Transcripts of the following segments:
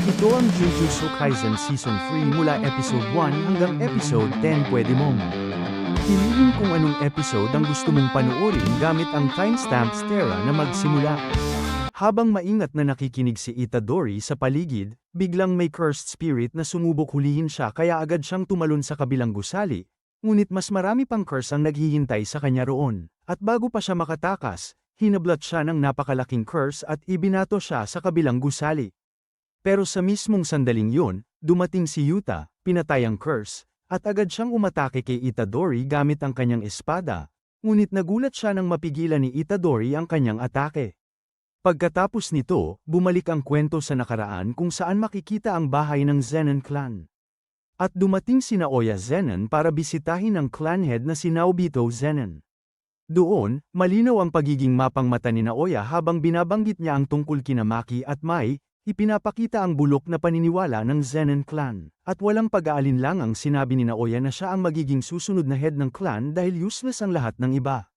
Ito ang Jujutsu Kaisen Season 3 mula Episode 1 hanggang Episode 10. Pwede mong piliin kung anong episode ang gusto mong panoorin gamit ang timestamps Terra na magsimula. Habang maingat na nakikinig si Itadori sa paligid, biglang may cursed spirit na sumubok hulihin siya kaya agad siyang tumalon sa kabilang gusali, ngunit mas marami pang curse ang naghihintay sa kanya roon. At bago pa siya makatakas, hinablat siya ng napakalaking curse at ibinato siya sa kabilang gusali. Pero sa mismong sandaling yun, dumating si Yuta, pinatay ang curse, at agad siyang umatake kay Itadori gamit ang kanyang espada, ngunit nagulat siya nang mapigilan ni Itadori ang kanyang atake. Pagkatapos nito, bumalik ang kwento sa nakaraan kung saan makikita ang bahay ng Zenin clan. At dumating si Naoya Zenin para bisitahin ang clan head na si Naobito Zenin. Doon, malinaw ang pagiging mapangmata ni Naoya habang binabanggit niya ang tungkol kina Maki at Mai, ipinapakita ang bulok na paniniwala ng Zenin clan. At walang pag-aalinlangang sinabi ni Naoya na siya ang magiging susunod na head ng clan dahil useless ang lahat ng iba.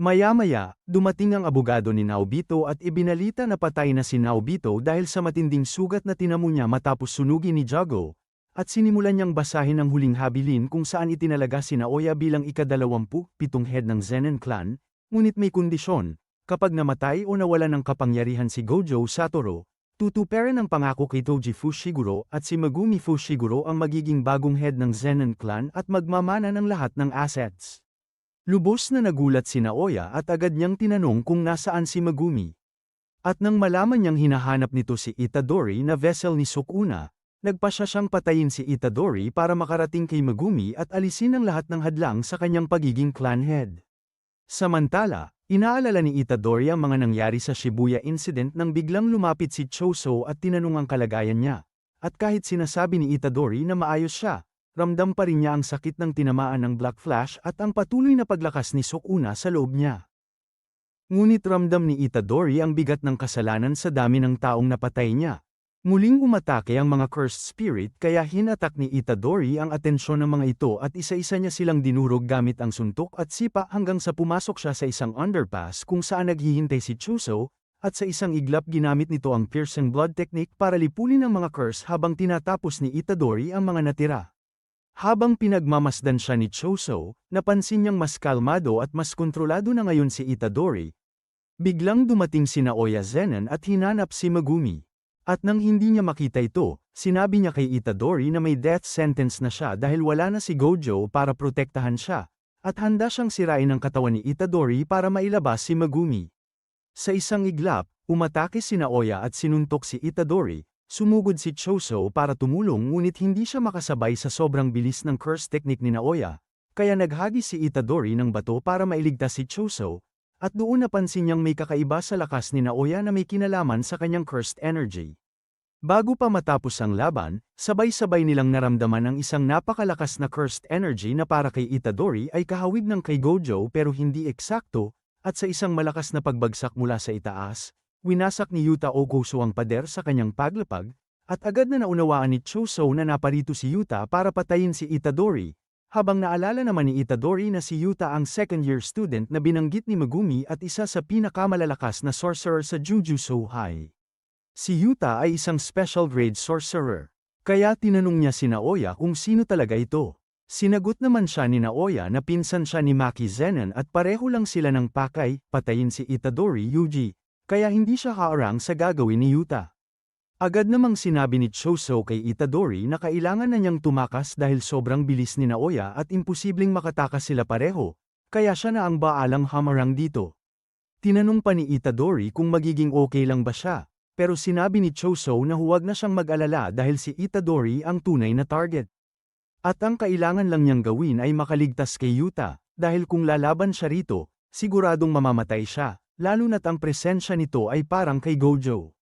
Maya-maya, dumating ang abogado ni Naobito at ibinalita na patay na si Naobito dahil sa matinding sugat na tinamo niya matapos sunugin ni Jago, at sinimulan niyang basahin ang huling habilin kung saan itinalaga si Naoya bilang ika-27 head ng Zenin clan, ngunit may kondisyon, kapag namatay o nawala ng kapangyarihan si Gojo Satoru, tutuparin ang pangako kay Toji Fushiguro at si Megumi Fushiguro ang magiging bagong head ng Zenin clan at magmamana ng lahat ng assets. Lubos na nagulat si Naoya at agad niyang tinanong kung nasaan si Megumi. At nang malaman niyang hinahanap nito si Itadori na vessel ni Sukuna, nagpasya siyang patayin si Itadori para makarating kay Megumi at alisin ang lahat ng hadlang sa kanyang pagiging clan head. Samantala, inaalala ni Itadori ang mga nangyari sa Shibuya incident nang biglang lumapit si Choso at tinanong ang kalagayan niya. At kahit sinasabi ni Itadori na maayos siya, ramdam pa rin niya ang sakit ng tinamaan ng Black Flash at ang patuloy na paglakas ni Sukuna sa loob niya. Ngunit ramdam ni Itadori ang bigat ng kasalanan sa dami ng taong napatay niya. Muling umatake ang mga cursed spirit kaya hinatak ni Itadori ang atensyon ng mga ito at isa-isa niya silang dinurog gamit ang suntok at sipa hanggang sa pumasok siya sa isang underpass kung saan naghihintay si Chuso, at sa isang iglap ginamit nito ang piercing blood technique para lipulin ang mga curse habang tinatapos ni Itadori ang mga natira. Habang pinagmamasdan siya ni Choso, napansin niyang mas kalmado at mas kontrolado na ngayon si Itadori. Biglang dumating si Naoya Zenin at hinanap si Megumi. At nang hindi niya makita ito, sinabi niya kay Itadori na may death sentence na siya dahil wala na si Gojo para protektahan siya, at handa siyang sirain ang katawan ni Itadori para mailabas si Megumi. Sa isang iglap, umatake si Naoya at sinuntok si Itadori. Sumugod si Choso para tumulong ngunit hindi siya makasabay sa sobrang bilis ng curse technique ni Naoya, kaya naghagis si Itadori ng bato para mailigtas si Choso, at doon napansin niyang may kakaiba sa lakas ni Naoya na may kinalaman sa kanyang cursed energy. Bago pa matapos ang laban, sabay-sabay nilang naramdaman ang isang napakalakas na cursed energy na para kay Itadori ay kahawig ng kay Gojo pero hindi eksakto, at sa isang malakas na pagbagsak mula sa itaas, winasak ni Yuta Okoso ang pader sa kanyang paglapag, at agad na naunawaan ni Choso na naparito si Yuta para patayin si Itadori, habang naalala naman ni Itadori na si Yuta ang second-year student na binanggit ni Megumi at isa sa pinakamalalakas na sorcerer sa Jujutsu High. Si Yuta ay isang special grade sorcerer, kaya tinanong niya si Naoya kung sino talaga ito. Sinagot naman siya ni Naoya na pinsan siya ni Maki Zenin at pareho lang sila ng pakay, patayin si Itadori Yuji. Kaya hindi siya haarang sa gagawin ni Yuta. Agad namang sinabi ni Choso kay Itadori na kailangan na niyang tumakas dahil sobrang bilis ni Naoya at imposibleng makatakas sila pareho, kaya siya na ang baalang hamarang dito. Tinanong pa ni Itadori kung magiging okay lang ba siya, pero sinabi ni Choso na huwag na siyang mag-alala dahil si Itadori ang tunay na target. At ang kailangan lang niyang gawin ay makaligtas kay Yuta, dahil kung lalaban siya rito, siguradong mamamatay siya. Lalo na't ang presensya nito ay parang kay Gojo.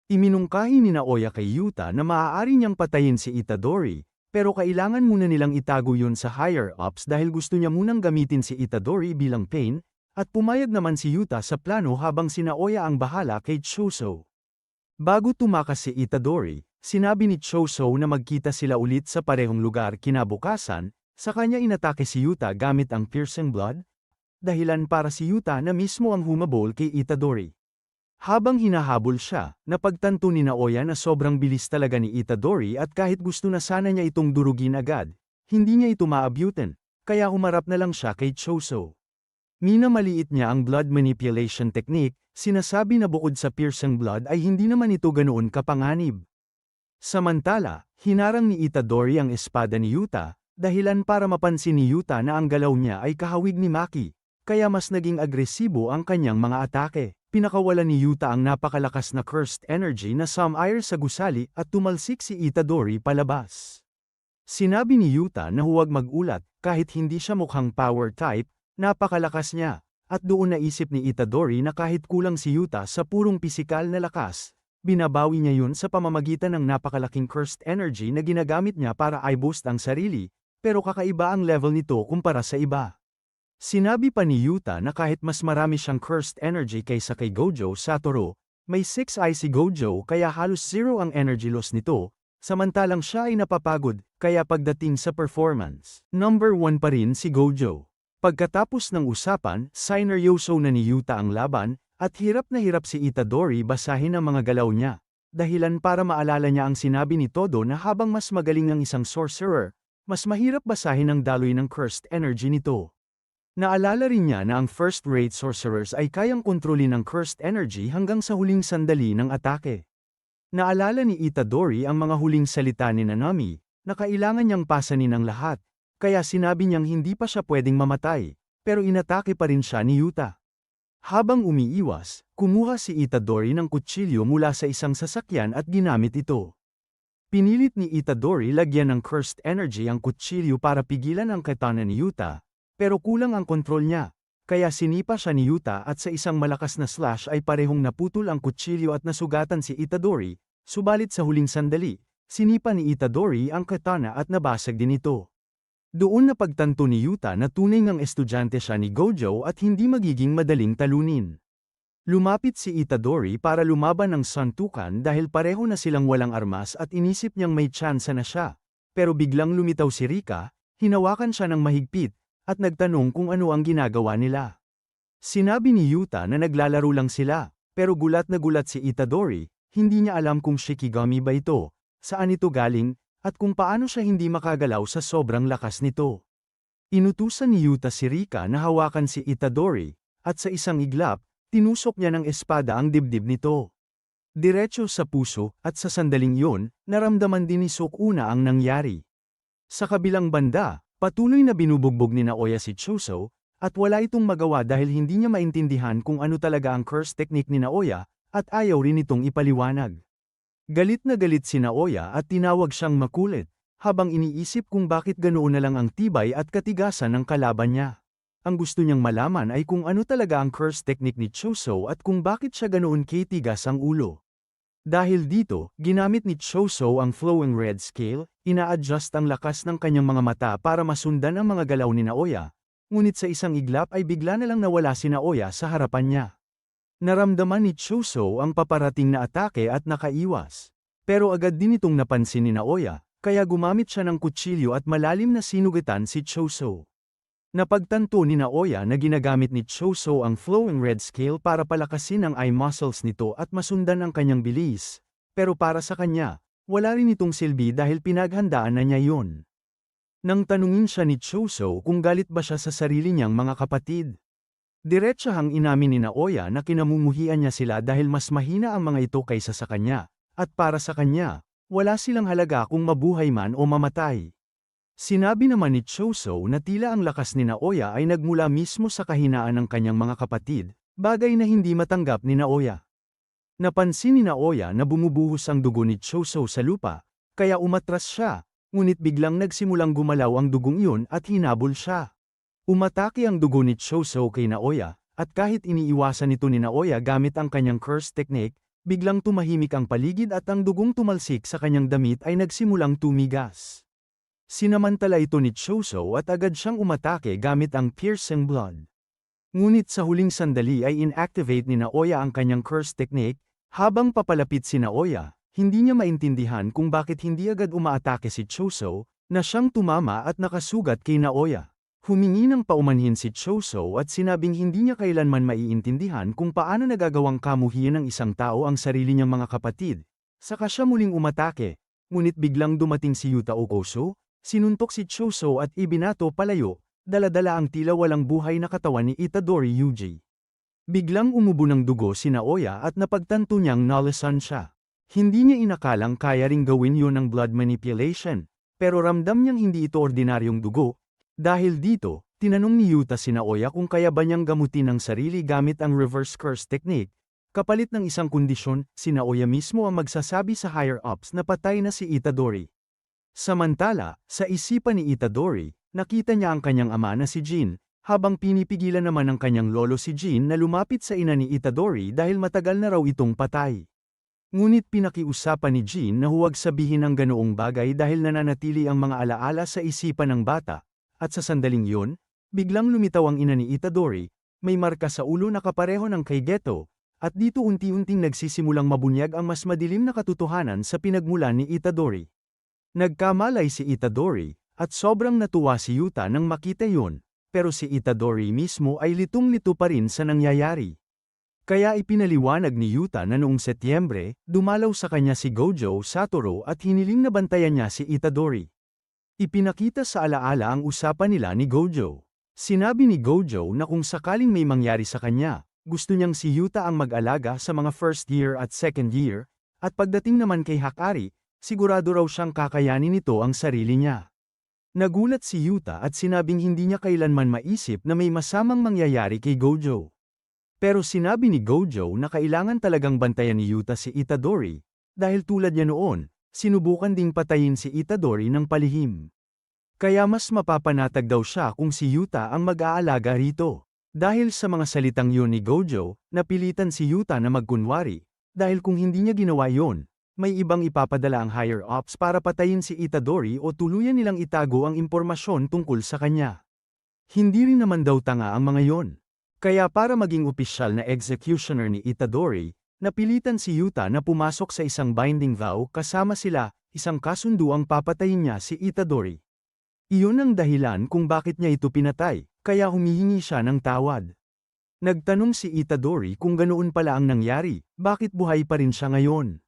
Iminungkahi ni Naoya kay Yuta na maaari niyang patayin si Itadori, pero kailangan muna nilang itago yun sa higher-ups dahil gusto niya munang gamitin si Itadori bilang pain, at pumayag naman si Yuta sa plano habang si Naoya ang bahala kay Choso. Bago tumakas si Itadori, sinabi ni Choso na magkita sila ulit sa parehong lugar kinabukasan, sa kanya inatake si Yuta gamit ang piercing blood, dahilan para si Yuta na mismo ang humabol kay Itadori. Habang hinahabol siya, napagtanto ni Naoya na sobrang bilis talaga ni Itadori at kahit gusto na sana niya itong durugin agad, hindi niya ito maabutin, kaya humarap na lang siya kay Choso. Minamaliit niya ang blood manipulation technique, sinasabi na bukod sa piercing blood ay hindi naman ito ganoon kapanganib. Samantala, hinarang ni Itadori ang espada ni Yuta, dahilan para mapansin ni Yuta na ang galaw niya ay kahawig ni Maki, kaya mas naging agresibo ang kanyang mga atake. Pinakawalan ni Yuta ang napakalakas na cursed energy na sumire sa gusali at tumalsik si Itadori palabas. Sinabi ni Yuta na huwag magulat, kahit hindi siya mukhang power type, napakalakas niya, at doon naisip ni Itadori na kahit kulang si Yuta sa purong pisikal na lakas, binabawi niya yun sa pamamagitan ng napakalaking cursed energy na ginagamit niya para i-boost ang sarili, pero kakaiba ang level nito kumpara sa iba. Sinabi pa ni Yuta na kahit mas marami siyang cursed energy kaysa kay Gojo Satoru, may 6 eye si Gojo kaya halos zero ang energy loss nito, samantalang siya ay napapagod, kaya pagdating sa performance, number 1 pa rin si Gojo. Pagkatapos ng usapan, sineryoso na ni Yuta ang laban, at hirap na hirap si Itadori basahin ang mga galaw niya, dahilan para maalala niya ang sinabi ni Todo na habang mas magaling ang isang sorcerer, mas mahirap basahin ang daloy ng cursed energy nito. Naalala rin niya na ang first-rate sorcerers ay kayang kontrolin ng cursed energy hanggang sa huling sandali ng atake. Naalala ni Itadori ang mga huling salita ni Nanami, na kailangan niyang pasanin ang lahat, kaya sinabi niyang hindi pa siya pwedeng mamatay, pero inatake pa rin siya ni Yuta. Habang umiiwas, kumuha si Itadori ng kutsilyo mula sa isang sasakyan at ginamit ito. Pinilit ni Itadori lagyan ng cursed energy ang kutsilyo para pigilan ang katana ni Yuta, pero kulang ang kontrol niya, kaya sinipa siya ni Yuta at sa isang malakas na slash ay parehong naputol ang kutsilyo at nasugatan si Itadori, subalit sa huling sandali, sinipa ni Itadori ang katana at nabasag din ito. Doon napagtanto ni Yuta na tunay ngang estudyante siya ni Gojo at hindi magiging madaling talunin. Lumapit si Itadori para lumaban ng suntukan dahil pareho na silang walang armas at inisip niyang may tsansa na siya, pero biglang lumitaw si Rika, hinawakan siya ng mahigpit, at nagtanong kung ano ang ginagawa nila. Sinabi ni Yuta na naglalaro lang sila, pero gulat na gulat si Itadori, hindi niya alam kung Shikigami ba ito, saan ito galing, at kung paano siya hindi makagalaw sa sobrang lakas nito. Inutusan ni Yuta si Rika na hawakan si Itadori, at sa isang iglap, tinusok niya ng espada ang dibdib nito. Diretso sa puso, at sa sandaling yun, naramdaman din ni Sukuna ang nangyari. Sa kabilang banda, patuloy na binubugbog ni Naoya si Choso, at wala itong magawa dahil hindi niya maintindihan kung ano talaga ang curse technique ni Naoya, at ayaw rin itong ipaliwanag. Galit na galit si Naoya at tinawag siyang makulit, habang iniisip kung bakit ganoon na lang ang tibay at katigasan ng kalaban niya. Ang gusto niyang malaman ay kung ano talaga ang curse technique ni Choso at kung bakit siya ganoon katigas ang ulo. Dahil dito, ginamit ni Choso ang flowing red scale, ina-adjust ang lakas ng kanyang mga mata para masundan ang mga galaw ni Naoya, ngunit sa isang iglap ay bigla na lang nawala si Naoya sa harapan niya. Naramdaman ni Choso ang paparating na atake at nakaiwas. Pero agad din itong napansin ni Naoya, kaya gumamit siya ng kutsilyo at malalim na sinugitan si Choso. Napagtanto ni Naoya na ginagamit ni Choso ang flowing red scale para palakasin ang eye muscles nito at masundan ang kanyang bilis, pero para sa kanya, wala rin itong silbi dahil pinaghandaan na niya yun. Nang tanungin siya ni Choso kung galit ba siya sa sarili niyang mga kapatid. Diretsahang inamin ni Naoya na kinamumuhian niya sila dahil mas mahina ang mga ito kaysa sa kanya, at para sa kanya, wala silang halaga kung mabuhay man o mamatay. Sinabi naman ni Choso na tila ang lakas ni Naoya ay nagmula mismo sa kahinaan ng kanyang mga kapatid, bagay na hindi matanggap ni Naoya. Napansin ni Naoya na bumubuhos ang dugo ni Choso sa lupa, kaya umatras siya, ngunit biglang nagsimulang gumalaw ang dugong iyon at hinabol siya. Umatake ang dugo ni Choso kay Naoya, at kahit iniiwasan nito ni Naoya gamit ang kanyang curse technique, biglang tumahimik ang paligid at ang dugong tumalsik sa kanyang damit ay nagsimulang tumigas. Sinamantala ito ni Choso at agad siyang umatake gamit ang piercing blood. Ngunit sa huling sandali ay inactivate ni Naoya ang kanyang curse technique, habang papalapit si Naoya, hindi niya maintindihan kung bakit hindi agad umaatake si Choso, na siyang tumama at nakasugat kay Naoya. Humingi ng paumanhin si Choso at sinabing hindi niya kailanman maiintindihan kung paano nagagawang kamuhian ng isang tao ang sarili niyang mga kapatid. Saka siya muling umatake, ngunit biglang dumating si Yuta Okoso, sinuntok si Choso at ibinato palayo, dala-dala ang tila walang buhay na katawan ni Itadori Yuji. Biglang umubo ng dugo si Naoya at napagtanto niyang nalasan siya. Hindi niya inakalang kaya ring gawin yun ng blood manipulation, pero ramdam niyang hindi ito ordinaryong dugo. Dahil dito, tinanong ni Yuta si Naoya kung kaya ba niyang gamutin ang sarili gamit ang reverse curse technique. Kapalit ng isang kondisyon, si Naoya mismo ang magsasabi sa higher-ups na patay na si Itadori. Samantala, sa isipan ni Itadori, nakita niya ang kanyang ama na si Jin, habang pinipigilan naman ng kanyang lolo si Jin na lumapit sa ina ni Itadori dahil matagal na raw itong patay. Ngunit pinakiusapan ni Jin na huwag sabihin ang ganoong bagay dahil nananatili ang mga alaala sa isipan ng bata, at sa sandaling yun, biglang lumitaw ang ina ni Itadori, may marka sa ulo na kapareho ng kay Geto, at dito unti-unting nagsisimulang mabunyag ang mas madilim na katotohanan sa pinagmulan ni Itadori. Nagkamalay si Itadori, at sobrang natuwa si Yuta nang makita yun, pero si Itadori mismo ay litong-lito pa rin sa nangyayari. Kaya ipinaliwanag ni Yuta na noong Setyembre, dumalaw sa kanya si Gojo Satoru at hiniling na bantayan niya si Itadori. Ipinakita sa alaala ang usapan nila ni Gojo. Sinabi ni Gojo na kung sakaling may mangyari sa kanya, gusto niyang si Yuta ang mag-alaga sa mga first year at second year, at pagdating naman kay Hakari, sigurado raw siyang kakayanin nito ang sarili niya. Nagulat si Yuta at sinabing hindi niya kailanman maisip na may masamang mangyayari kay Gojo. Pero sinabi ni Gojo na kailangan talagang bantayan ni Yuta si Itadori, dahil tulad niya noon, sinubukan ding patayin si Itadori ng palihim. Kaya mas mapapanatag daw siya kung si Yuta ang mag-aalaga rito. Dahil sa mga salitang yun ni Gojo, napilitan si Yuta na magkunwari, dahil kung hindi niya ginawa yon, may ibang ipapadala ang higher-ups para patayin si Itadori o tuluyan nilang itago ang impormasyon tungkol sa kanya. Hindi rin naman daw tanga ang mga yon. Kaya para maging opisyal na executioner ni Itadori, napilitan si Yuta na pumasok sa isang binding vow kasama sila, isang kasunduang papatayin niya si Itadori. Iyon ang dahilan kung bakit niya ito pinatay, kaya humihingi siya ng tawad. Nagtanong si Itadori kung ganoon pala ang nangyari, bakit buhay pa rin siya ngayon.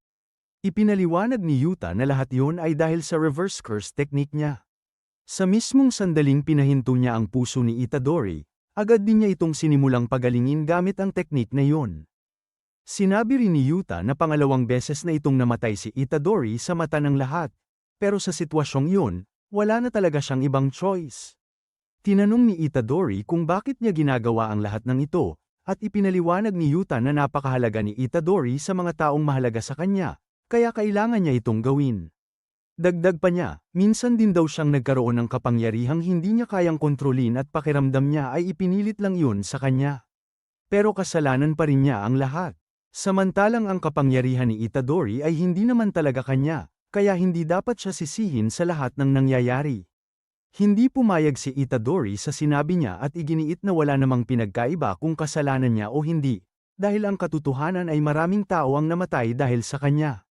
Ipinaliwanag ni Yuta na lahat yon ay dahil sa reverse curse technique niya. Sa mismong sandaling pinahinto niya ang puso ni Itadori, agad din niya itong sinimulang pagalingin gamit ang teknik na yon. Sinabi rin ni Yuta na pangalawang beses na itong namatay si Itadori sa mata ng lahat, pero sa sitwasyong yun, wala na talaga siyang ibang choice. Tinanong ni Itadori kung bakit niya ginagawa ang lahat ng ito, at ipinaliwanag ni Yuta na napakahalaga ni Itadori sa mga taong mahalaga sa kanya, kaya kailangan niya itong gawin. Dagdag pa niya, minsan din daw siyang nagkaroon ng kapangyarihang hindi niya kayang kontrolin at pakiramdam niya ay ipinilit lang yun sa kanya. Pero kasalanan pa rin niya ang lahat. Samantalang ang kapangyarihan ni Itadori ay hindi naman talaga kanya, kaya hindi dapat siya sisihin sa lahat ng nangyayari. Hindi pumayag si Itadori sa sinabi niya at iginiit na wala namang pinagkaiba kung kasalanan niya o hindi, dahil ang katotohanan ay maraming tao ang namatay dahil sa kanya.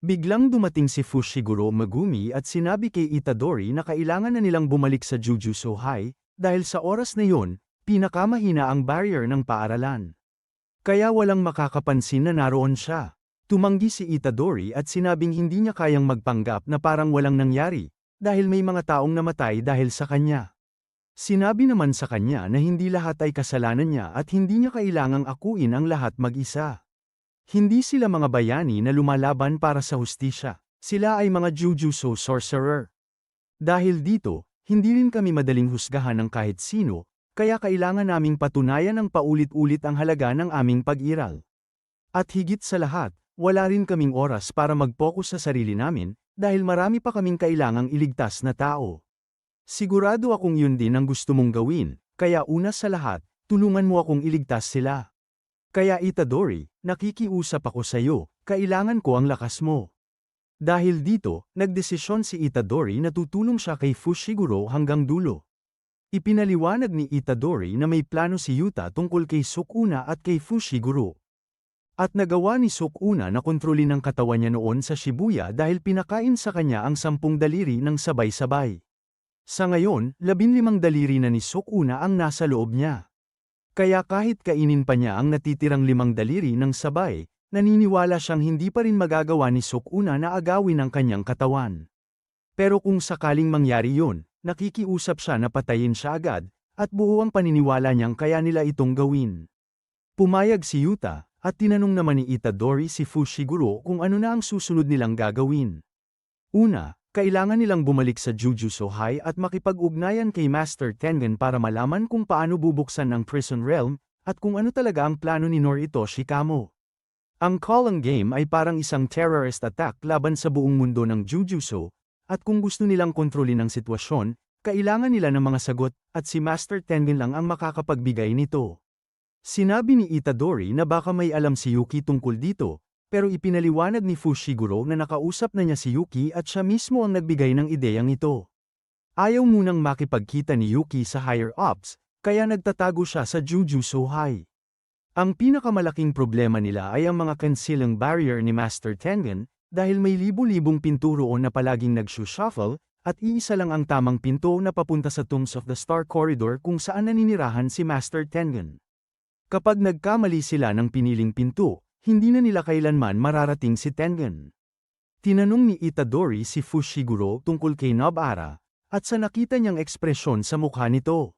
Biglang dumating si Fushiguro Megumi at sinabi kay Itadori na kailangan na nilang bumalik sa Jujutsu High, dahil sa oras na yon, pinakamahina ang barrier ng paaralan. Kaya walang makakapansin na naroon siya. Tumanggi si Itadori at sinabing hindi niya kayang magpanggap na parang walang nangyari, dahil may mga taong namatay dahil sa kanya. Sinabi naman sa kanya na hindi lahat ay kasalanan niya at hindi niya kailangang akuin ang lahat mag-isa. Hindi sila mga bayani na lumalaban para sa hustisya, sila ay mga Jujutsu sorcerer. Dahil dito, hindi rin kami madaling husgahan ng kahit sino, kaya kailangan naming patunayan ng paulit-ulit ang halaga ng aming pag-iral. At higit sa lahat, wala rin kaming oras para mag-focus sa sarili namin, dahil marami pa kaming kailangang iligtas na tao. Sigurado akong yun din ang gusto mong gawin, kaya una sa lahat, tulungan mo akong iligtas sila. Kaya Itadori, nakikiusap ako sa iyo, kailangan ko ang lakas mo. Dahil dito, nagdesisyon si Itadori na tutulong siya kay Fushiguro hanggang dulo. Ipinaliwanag ni Itadori na may plano si Yuta tungkol kay Sukuna at kay Fushiguro. At nagawa ni Sukuna na kontrolin ang katawan niya noon sa Shibuya dahil pinakain sa kanya ang 10 daliri ng sabay-sabay. Sa ngayon, 15 daliri na ni Sukuna ang nasa loob niya. Kaya kahit kainin pa niya ang natitirang 5 daliri ng sabay, naniniwala siyang hindi pa rin magagawa ni Sukuna na agawin ang kanyang katawan. Pero kung sakaling mangyari yun, nakikiusap siya na patayin siya agad, at buo ang paniniwala niyang kaya nila itong gawin. Pumayag si Yuta, at tinanong naman ni Itadori si Fushiguro kung ano na ang susunod nilang gagawin. Una, kailangan nilang bumalik sa Jujutsu High at makipag-ugnayan kay Master Tengen para malaman kung paano bubuksan ang Prison Realm, at kung ano talaga ang plano ni Noritoshi Kamo. Ang Calling Game ay parang isang terrorist attack laban sa buong mundo ng Jujutsu, at kung gusto nilang kontrolin ang sitwasyon, kailangan nila ng mga sagot, at si Master Tengen lang ang makakapagbigay nito. Sinabi ni Itadori na baka may alam si Yuki tungkol dito, pero ipinaliwanag ni Fushiguro na nakausap na niya si Yuki at siya mismo ang nagbigay ng ideyang ito. Ayaw munang makipagkita ni Yuki sa higher ups, kaya nagtatago siya sa Jujutsu High. Ang pinakamalaking problema nila ay ang mga concealing barrier ni Master Tengen, dahil may libu-libong pinto roon na palaging nag-shuffle, at iisa lang ang tamang pinto na papunta sa Tombs of the Star Corridor kung saan naninirahan si Master Tengen. Kapag nagkamali sila ng piniling pinto, hindi na nila kailanman mararating si Tengen. Tinanong ni Itadori si Fushiguro tungkol kay Nobara, at sa nakita niyang ekspresyon sa mukha nito.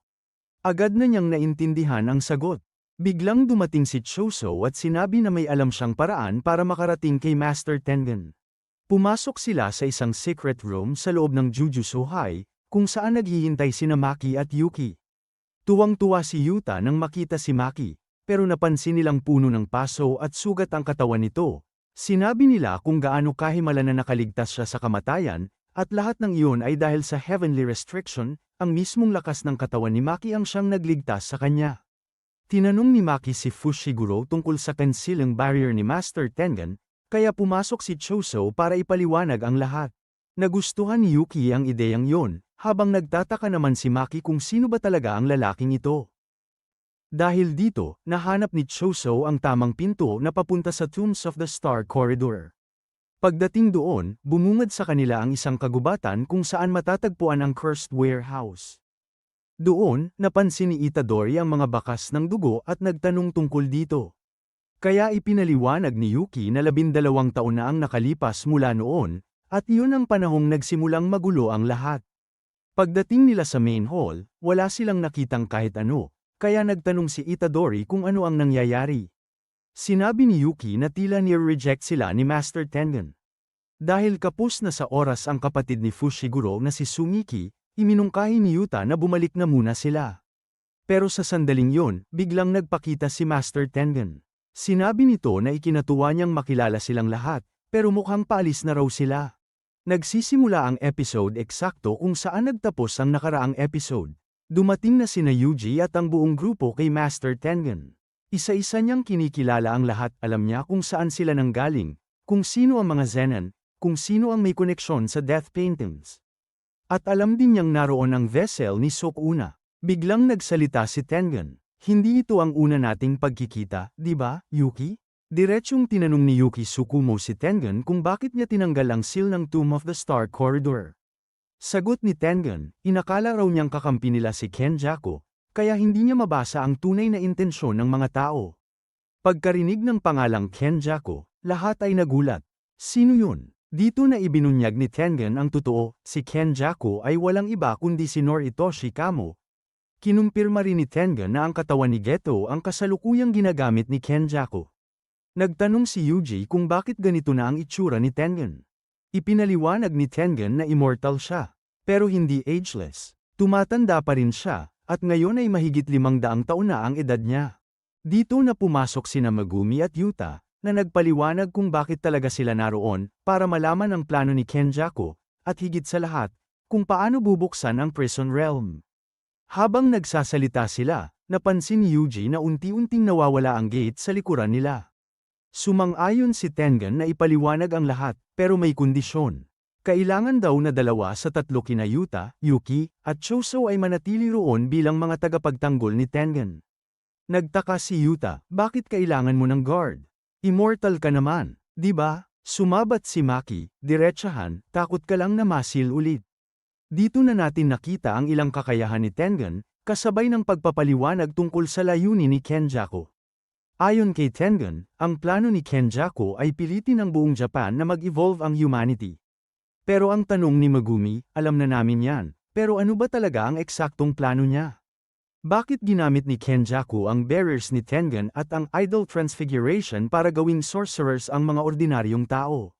Agad na niyang naintindihan ang sagot. Biglang dumating si Choso at sinabi na may alam siyang paraan para makarating kay Master Tengen. Pumasok sila sa isang secret room sa loob ng Jujutsu High, kung saan naghihintay sina Maki at Yuki. Tuwang-tuwa si Yuta nang makita si Maki, pero napansin nilang puno ng paso at sugat ang katawan nito. Sinabi nila kung gaano kahimala na nakaligtas siya sa kamatayan, at lahat ng iyon ay dahil sa heavenly restriction, ang mismong lakas ng katawan ni Maki ang siyang nagligtas sa kanya. Tinanong ni Maki si Fushiguro tungkol sa concealing barrier ni Master Tengen, kaya pumasok si Choso para ipaliwanag ang lahat. Nagustuhan ni Yuki ang ideyang yon, habang nagtataka naman si Maki kung sino ba talaga ang lalaking ito. Dahil dito, nahanap ni Choso ang tamang pinto na papunta sa Tombs of the Star Corridor. Pagdating doon, bumungad sa kanila ang isang kagubatan kung saan matatagpuan ang Cursed Warehouse. Doon, napansin ni Itadori ang mga bakas ng dugo at nagtanong tungkol dito. Kaya ipinaliwanag ni Yuki na 12 taon na ang nakalipas mula noon, at iyon ang panahong nagsimulang magulo ang lahat. Pagdating nila sa main hall, wala silang nakitang kahit ano, kaya nagtanong si Itadori kung ano ang nangyayari. Sinabi ni Yuki na tila nire-reject sila ni Master Tengen. Dahil kapos na sa oras ang kapatid ni Fushiguro na si Sumiki, iminungkahi ni Yuta na bumalik na muna sila. Pero sa sandaling yon, biglang nagpakita si Master Tengen. Sinabi nito na ikinatuwa niyang makilala silang lahat, pero mukhang paalis na raw sila. Nagsisimula ang episode eksakto kung saan nagtapos ang nakaraang episode. Dumating na sina Yuji at ang buong grupo kay Master Tengen. Isa-isa niyang kinikilala ang lahat, alam niya kung saan sila nanggaling, kung sino ang mga Zenin, kung sino ang may koneksyon sa death paintings. At alam din niyang naroon ang vessel ni Sukuna. Biglang nagsalita si Tengen. Hindi ito ang una nating pagkikita, di ba, Yuki? Diretsyong tinanong ni Yuki Tsukumo si Tengen kung bakit niya tinanggal ang seal ng Tomb of the Star Corridor. Sagot ni Tengen, inakala raw niyang kakampi nila si Kenjaku, kaya hindi niya mabasa ang tunay na intensyon ng mga tao. Pagkarinig ng pangalang Kenjaku, lahat ay nagulat. Sino yun? Dito na ibinunyag ni Tengen ang totoo, si Kenjaku ay walang iba kundi si Noritoshi Kamo. Kinumpirma rin ni Tengen na ang katawan ni Geto ang kasalukuyang ginagamit ni Kenjaku. Nagtanong si Yuji kung bakit ganito na ang itsura ni Tengen. Ipinaliwanag ni Tengen na immortal siya, pero hindi ageless. Tumatanda pa rin siya, at ngayon ay mahigit 500 taon na ang edad niya. Dito na pumasok sina Megumi at Yuta, na nagpaliwanag kung bakit talaga sila naroon, para malaman ang plano ni Kenjaku, at higit sa lahat, kung paano bubuksan ang Prison Realm. Habang nagsasalita sila, napansin ni Yuji na unti-unting nawawala ang gate sa likuran nila. Sumang-ayon si Tengen na ipaliwanag ang lahat, pero may kondisyon. Kailangan daw na 2 sa 3 kina Yuta, Yuki, at Choso ay manatili roon bilang mga tagapagtanggol ni Tengen. Nagtaka si Yuta, bakit kailangan mo ng guard? Immortal ka naman, di ba? Sumabat si Maki, diretsahan, takot ka lang na masil ulit. Dito na natin nakita ang ilang kakayahan ni Tengen, kasabay ng pagpapaliwanag tungkol sa layunin ni Kenjaku. Ayon kay Tengen, ang plano ni Kenjaku ay pilitin ang buong Japan na mag-evolve ang humanity. Pero ang tanong ni Megumi, alam na namin yan, pero ano ba talaga ang eksaktong plano niya? Bakit ginamit ni Kenjaku ang barriers ni Tengen at ang idol transfiguration para gawing sorcerers ang mga ordinaryong tao?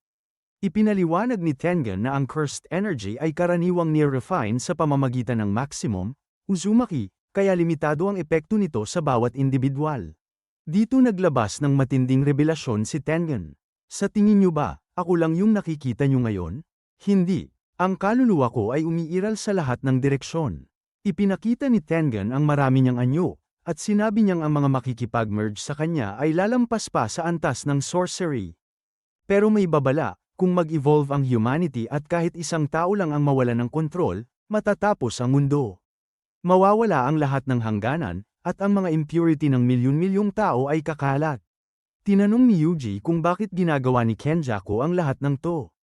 Ipinaliwanag ni Tengen na ang cursed energy ay karaniwang near-refine sa pamamagitan ng maximum, Uzumaki, kaya limitado ang epekto nito sa bawat individual. Dito naglabas ng matinding revelasyon si Tengen. Sa tingin niyo ba, ako lang yung nakikita niyo ngayon? Hindi. Ang kaluluwa ko ay umiiral sa lahat ng direksyon. Ipinakita ni Tengen ang marami niyang anyo, at sinabi niyang ang mga makikipag-merge sa kanya ay lalampas pa sa antas ng sorcery. Pero may babala, kung mag-evolve ang humanity at kahit isang tao lang ang mawala ng kontrol, matatapos ang mundo. Mawawala ang lahat ng hangganan, at ang mga impurity ng milyon-milyong tao ay kakalat. Tinanong ni Yuji kung bakit ginagawa ni Kenjaku ang lahat ng to.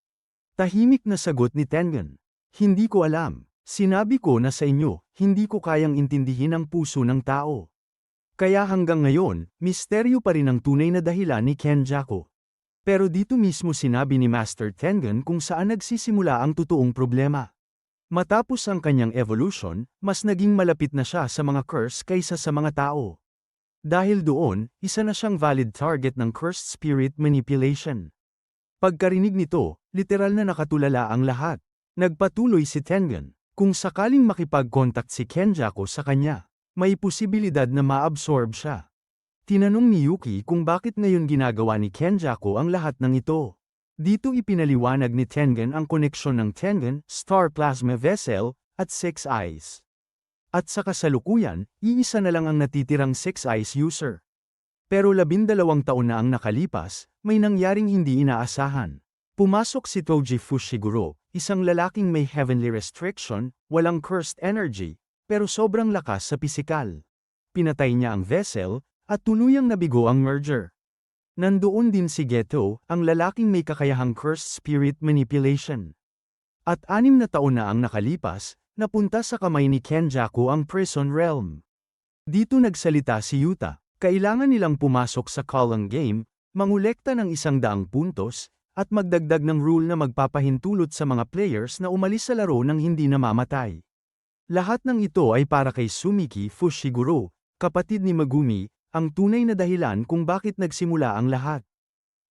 Tahimik na sagot ni Tengen. Hindi ko alam. Sinabi ko na sa inyo, hindi ko kayang intindihin ang puso ng tao. Kaya hanggang ngayon, misteryo pa rin ang tunay na dahilan ni Kenjaku. Pero dito mismo sinabi ni Master Tengen kung saan nagsisimula ang totoong problema. Matapos ang kanyang evolution, mas naging malapit na siya sa mga curse kaysa sa mga tao. Dahil doon, isa na siyang valid target ng cursed spirit manipulation. Pagkarinig nito, literal na nakatulala ang lahat. Nagpatuloy si Tengen, kung sakaling makipag-contact si Kenjaku sa kanya, may posibilidad na ma-absorb siya. Tinanong ni Yuki kung bakit ngayon ginagawa ni Kenjaku ang lahat ng ito. Dito ipinaliwanag ni Tengen ang koneksyon ng Tengen, Star Plasma Vessel, at Six Eyes. At sa kasalukuyan, iisa na lang ang natitirang Six Eyes user. Pero 12 taon na ang nakalipas, may nangyaring hindi inaasahan. Pumasok si Toji Fushiguro, isang lalaking may heavenly restriction, walang cursed energy, pero sobrang lakas sa pisikal. Pinatay niya ang vessel, at tuluyang nabigo ang merger. Nandoon din si Geto, ang lalaking may kakayahang cursed spirit manipulation. At 6 na taon na ang nakalipas, napunta sa kamay ni Kenjaku ang Prison Realm. Dito nagsalita si Yuta, kailangan nilang pumasok sa Calling Game, mangolekta ng 100 puntos, at magdagdag ng rule na magpapahintulot sa mga players na umalis sa laro nang hindi namamatay. Lahat ng ito ay para kay Sumiki Fushiguro, kapatid ni Megumi, ang tunay na dahilan kung bakit nagsimula ang lahat.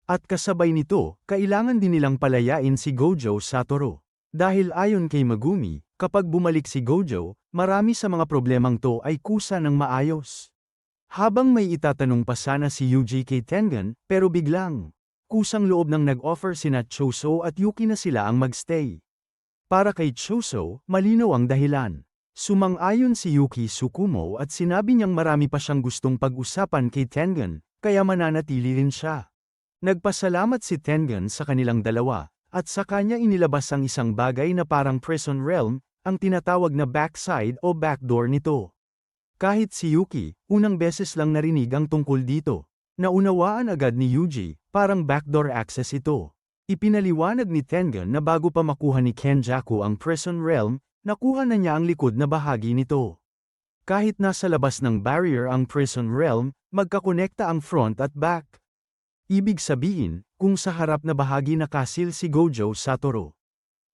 At kasabay nito, kailangan din nilang palayain si Gojo Satoru. Dahil ayon kay Megumi, kapag bumalik si Gojo, marami sa mga problemang to ay kusa ng maayos. Habang may itatanong pa sana si Yuji kay Tengen, pero biglang, kusang loob nang nag-offer sina Choso at Yuki na sila ang magstay. Para kay Choso, malinaw ang dahilan. Sumang-ayon si Yuki Tsukumo at sinabi niyang marami pa siyang gustong pag-usapan kay Tengen, kaya mananatili rin siya. Nagpasalamat si Tengen sa kanilang dalawa, at sa kanya inilabas ang isang bagay na parang prison realm, ang tinatawag na backside o backdoor nito. Kahit si Yuki, unang beses lang narinig ang tungkol dito. Naunawaan agad ni Yuji, parang backdoor access ito. Ipinaliwanag ni Tengen na bago pa makuha ni Kenjaku ang prison realm, nakuha na niya ang likod na bahagi nito. Kahit nasa labas ng barrier ang prison realm, magkakonekta ang front at back. Ibig sabihin, kung sa harap na bahagi nakasil si Gojo Satoru,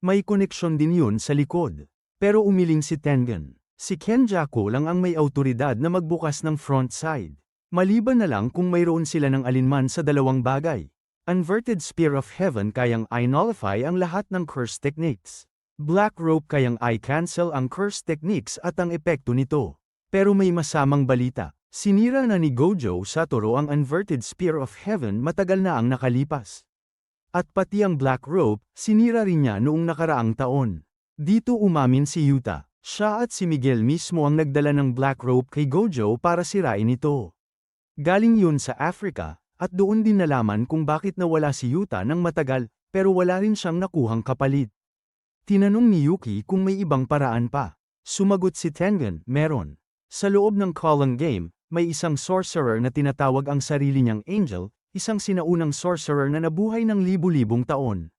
may koneksyon din yun sa likod. Pero umiling si Tengen. Si Kenjaku lang ang may autoridad na magbukas ng front side. Maliban na lang kung mayroon sila ng alinman sa dalawang bagay. Inverted Spear of Heaven kayang i-nullify ang lahat ng curse techniques. Black Rope kayang i-cancel ang curse techniques at ang epekto nito. Pero may masamang balita. Sinira na ni Gojo Satoru ang Inverted Spear of Heaven matagal na ang nakalipas. At pati ang Black Rope, sinira rin niya noong nakaraang taon. Dito umamin si Yuta. Siya at si Miguel mismo ang nagdala ng Black Rope kay Gojo para sirain ito. Galing yun sa Africa, at doon din nalaman kung bakit nawala si Yuta ng matagal, pero wala rin siyang nakuhang kapalit. Tinanong ni Yuki kung may ibang paraan pa. Sumagot si Tengen, meron. Sa loob ng Calling Game, may isang sorcerer na tinatawag ang sarili niyang Angel, isang sinaunang sorcerer na nabuhay ng libu-libong taon.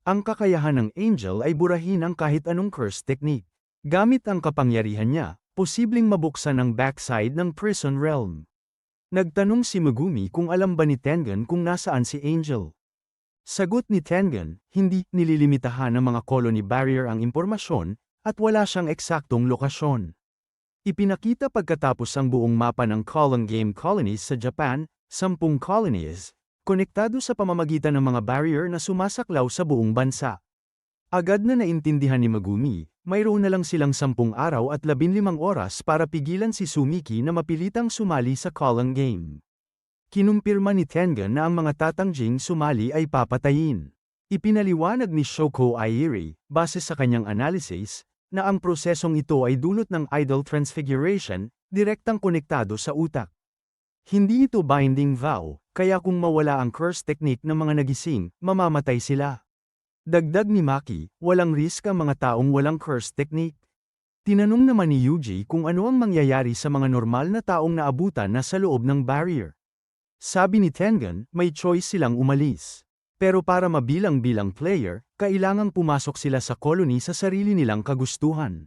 Ang kakayahan ng Angel ay burahin ang kahit anong curse technique. Gamit ang kapangyarihan niya, posibleng mabuksan ang backside ng prison realm. Nagtanong si Megumi kung alam ba ni Tengen kung nasaan si Angel. Sagot ni Tengen, hindi nililimitahan ng mga colony barrier ang impormasyon, at wala siyang eksaktong lokasyon. Ipinakita pagkatapos ang buong mapa ng Colon Game colonies sa Japan, 10 colonies, konektado sa pamamagitan ng mga barrier na sumasaklaw sa buong bansa. Agad na naintindihan ni Megumi, mayroon na lang silang 10 araw at 15 oras para pigilan si Sumiki na mapilitang sumali sa Colon Game. Kinumpirma ni Tengen na ang mga tatangjing sumali ay papatayin. Ipinaliwanag ni Shoko Airi, base sa kanyang analysis, na ang prosesong ito ay dulot ng idol transfiguration, direktang konektado sa utak. Hindi ito binding vow, kaya kung mawala ang curse technique ng mga nagising, mamamatay sila. Dagdag ni Maki, walang risk ang mga taong walang curse technique. Tinanong naman ni Yuji kung ano ang mangyayari sa mga normal na taong naabutan na sa loob ng barrier. Sabi ni Tengen, may choice silang umalis. Pero para mabilang-bilang player, kailangang pumasok sila sa colony sa sarili nilang kagustuhan.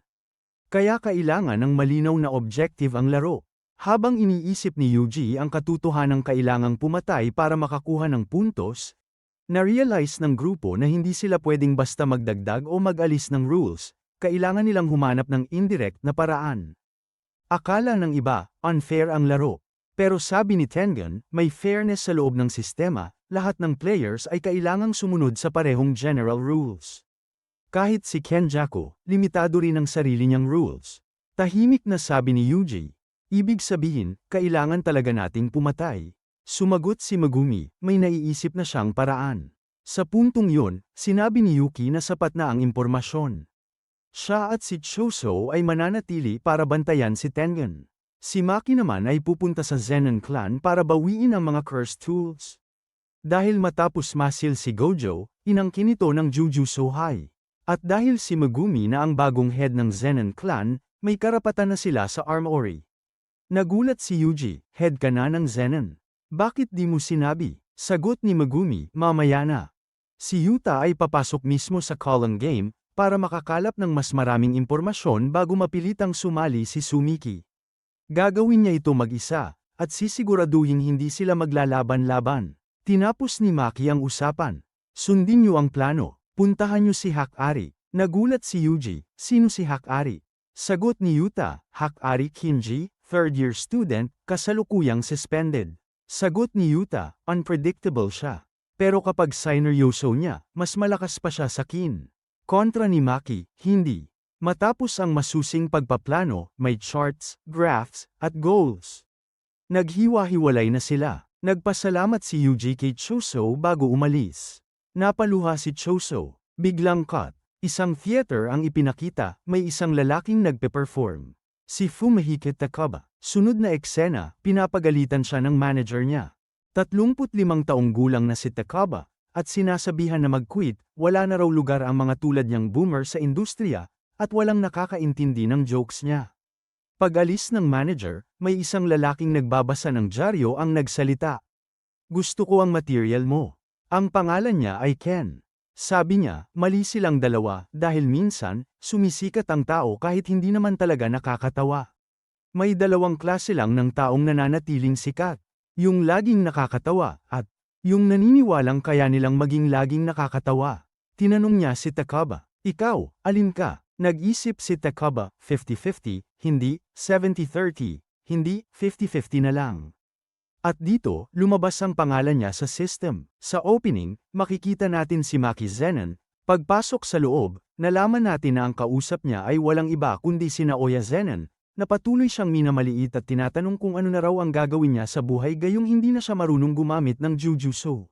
Kaya kailangan ng malinaw na objective ang laro. Habang iniisip ni Yuji ang katotohanang kailangang pumatay para makakuha ng puntos, na-realize ng grupo na hindi sila pwedeng basta magdagdag o mag-alis ng rules, kailangan nilang humanap ng indirect na paraan. Akala ng iba, unfair ang laro. Pero sabi ni Tengen, may fairness sa loob ng sistema, lahat ng players ay kailangang sumunod sa parehong general rules. Kahit si Kenjaku, limitado rin ang sarili niyang rules. Tahimik na sabi ni Yuji, ibig sabihin, kailangan talaga nating pumatay. Sumagot si Megumi, may naiisip na siyang paraan. Sa puntong yun, sinabi ni Yuki na sapat na ang impormasyon. Siya at si Choso ay mananatili para bantayan si Tengen. Si Maki naman ay pupunta sa Zenon clan para bawiin ang mga cursed tools. Dahil matapos masil si Gojo, inangkin ito ng Jujutsu High. At dahil si Megumi na ang bagong head ng Zenon clan, may karapatan na sila sa armory. Nagulat si Yuji, head ka na ng Zenon. Bakit di mo sinabi? Sagot ni Megumi, mamaya na. Si Yuta ay papasok mismo sa Colon Game, para makakalap ng mas maraming impormasyon bago mapilitang sumali si Sumiki. Gagawin niya ito mag-isa, at sisiguraduhin hindi sila maglalaban-laban. Tinapos ni Maki ang usapan. Sundin niyo ang plano, puntahan niyo si Hakari. Nagulat si Yuji, sino si Hakari? Sagot ni Yuta, Hakari Kinji, third-year student, kasalukuyang suspended. Sagot ni Yuta, unpredictable siya. Pero kapag sineryoso niya, mas malakas pa siya sa kin. Kontra ni Maki, hindi. Matapos ang masusing pagpaplano, may charts, graphs, at goals. Naghiwa-hiwalay na sila. Nagpasalamat si Yuji kay Choso bago umalis. Napaluha si Choso. Biglang cut. Isang theater ang ipinakita, may isang lalaking nagpe-perform. Si Fumihiko Takaba. Sunod na eksena, pinapagalitan siya ng manager niya. 35 taong gulang na si Takaba, at sinasabihan na mag-quit, wala na raw lugar ang mga tulad niyang boomer sa industriya, at walang nakakaintindi ng jokes niya. Pag-alis ng manager, may isang lalaking nagbabasa ng dyaryo ang nagsalita. Gusto ko ang material mo. Ang pangalan niya ay Ken. Sabi niya, mali silang dalawa dahil minsan, sumisikat ang tao kahit hindi naman talaga nakakatawa. May dalawang klase lang ng taong nananatiling sikat. Yung laging nakakatawa at yung naniniwalang kaya nilang maging laging nakakatawa. Tinanong niya si Takaba, ikaw, alin ka? Nag-isip si Takaba, 50-50, hindi, 70-30, hindi, 50-50 na lang. At dito, lumabas ang pangalan niya sa system. Sa opening, makikita natin si Maki Zenon. Pagpasok sa loob, nalaman natin na ang kausap niya ay walang iba kundi si Naoya Zenon, na patuloy siyang minamaliit at tinatanong kung ano na raw ang gagawin niya sa buhay gayong hindi na siya marunong gumamit ng Jujutsu.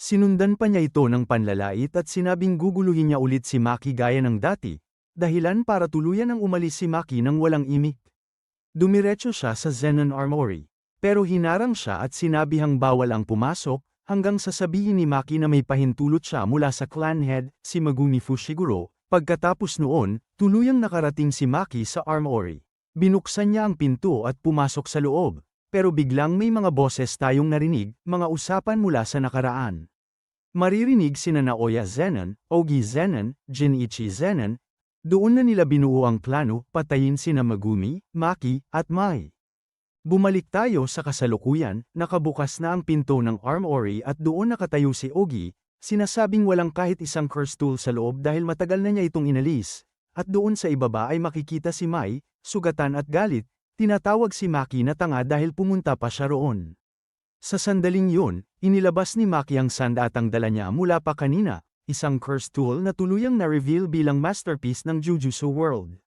Sinundan pa niya ito ng panlalait at sinabing guguluhin niya ulit si Maki gaya ng dati, dahilan para tuluyan ang umalis si Maki nang walang imik. Dumiretso siya sa Zenon Armory. Pero hinarang siya at sinabihang bawal ang pumasok, hanggang sasabihin ni Maki na may pahintulot siya mula sa clan head, si Megumi Fushiguro. Pagkatapos noon, tuluyang nakarating si Maki sa armory. Binuksan niya ang pinto at pumasok sa loob, pero biglang may mga boses tayong narinig, mga usapan mula sa nakaraan. Maririnig sina Naoya Zenon, Ogi Zenon, Jinichi Zenon. Doon na nila binuo ang plano, patayin sina Megumi, Maki, at Mai. Bumalik tayo sa kasalukuyan, nakabukas na ang pinto ng armory at doon nakatayo si Ogi, sinasabing walang kahit isang curse tool sa loob dahil matagal na niya itong inalis. At doon sa ibaba ay makikita si Mai, sugatan at galit, tinatawag si Maki na tanga dahil pumunta pa siya roon. Sa sandaling yun, inilabas ni Maki ang sandatang dala niya mula pa kanina, isang curse tool na tuluyang na-reveal bilang masterpiece ng Jujutsu World.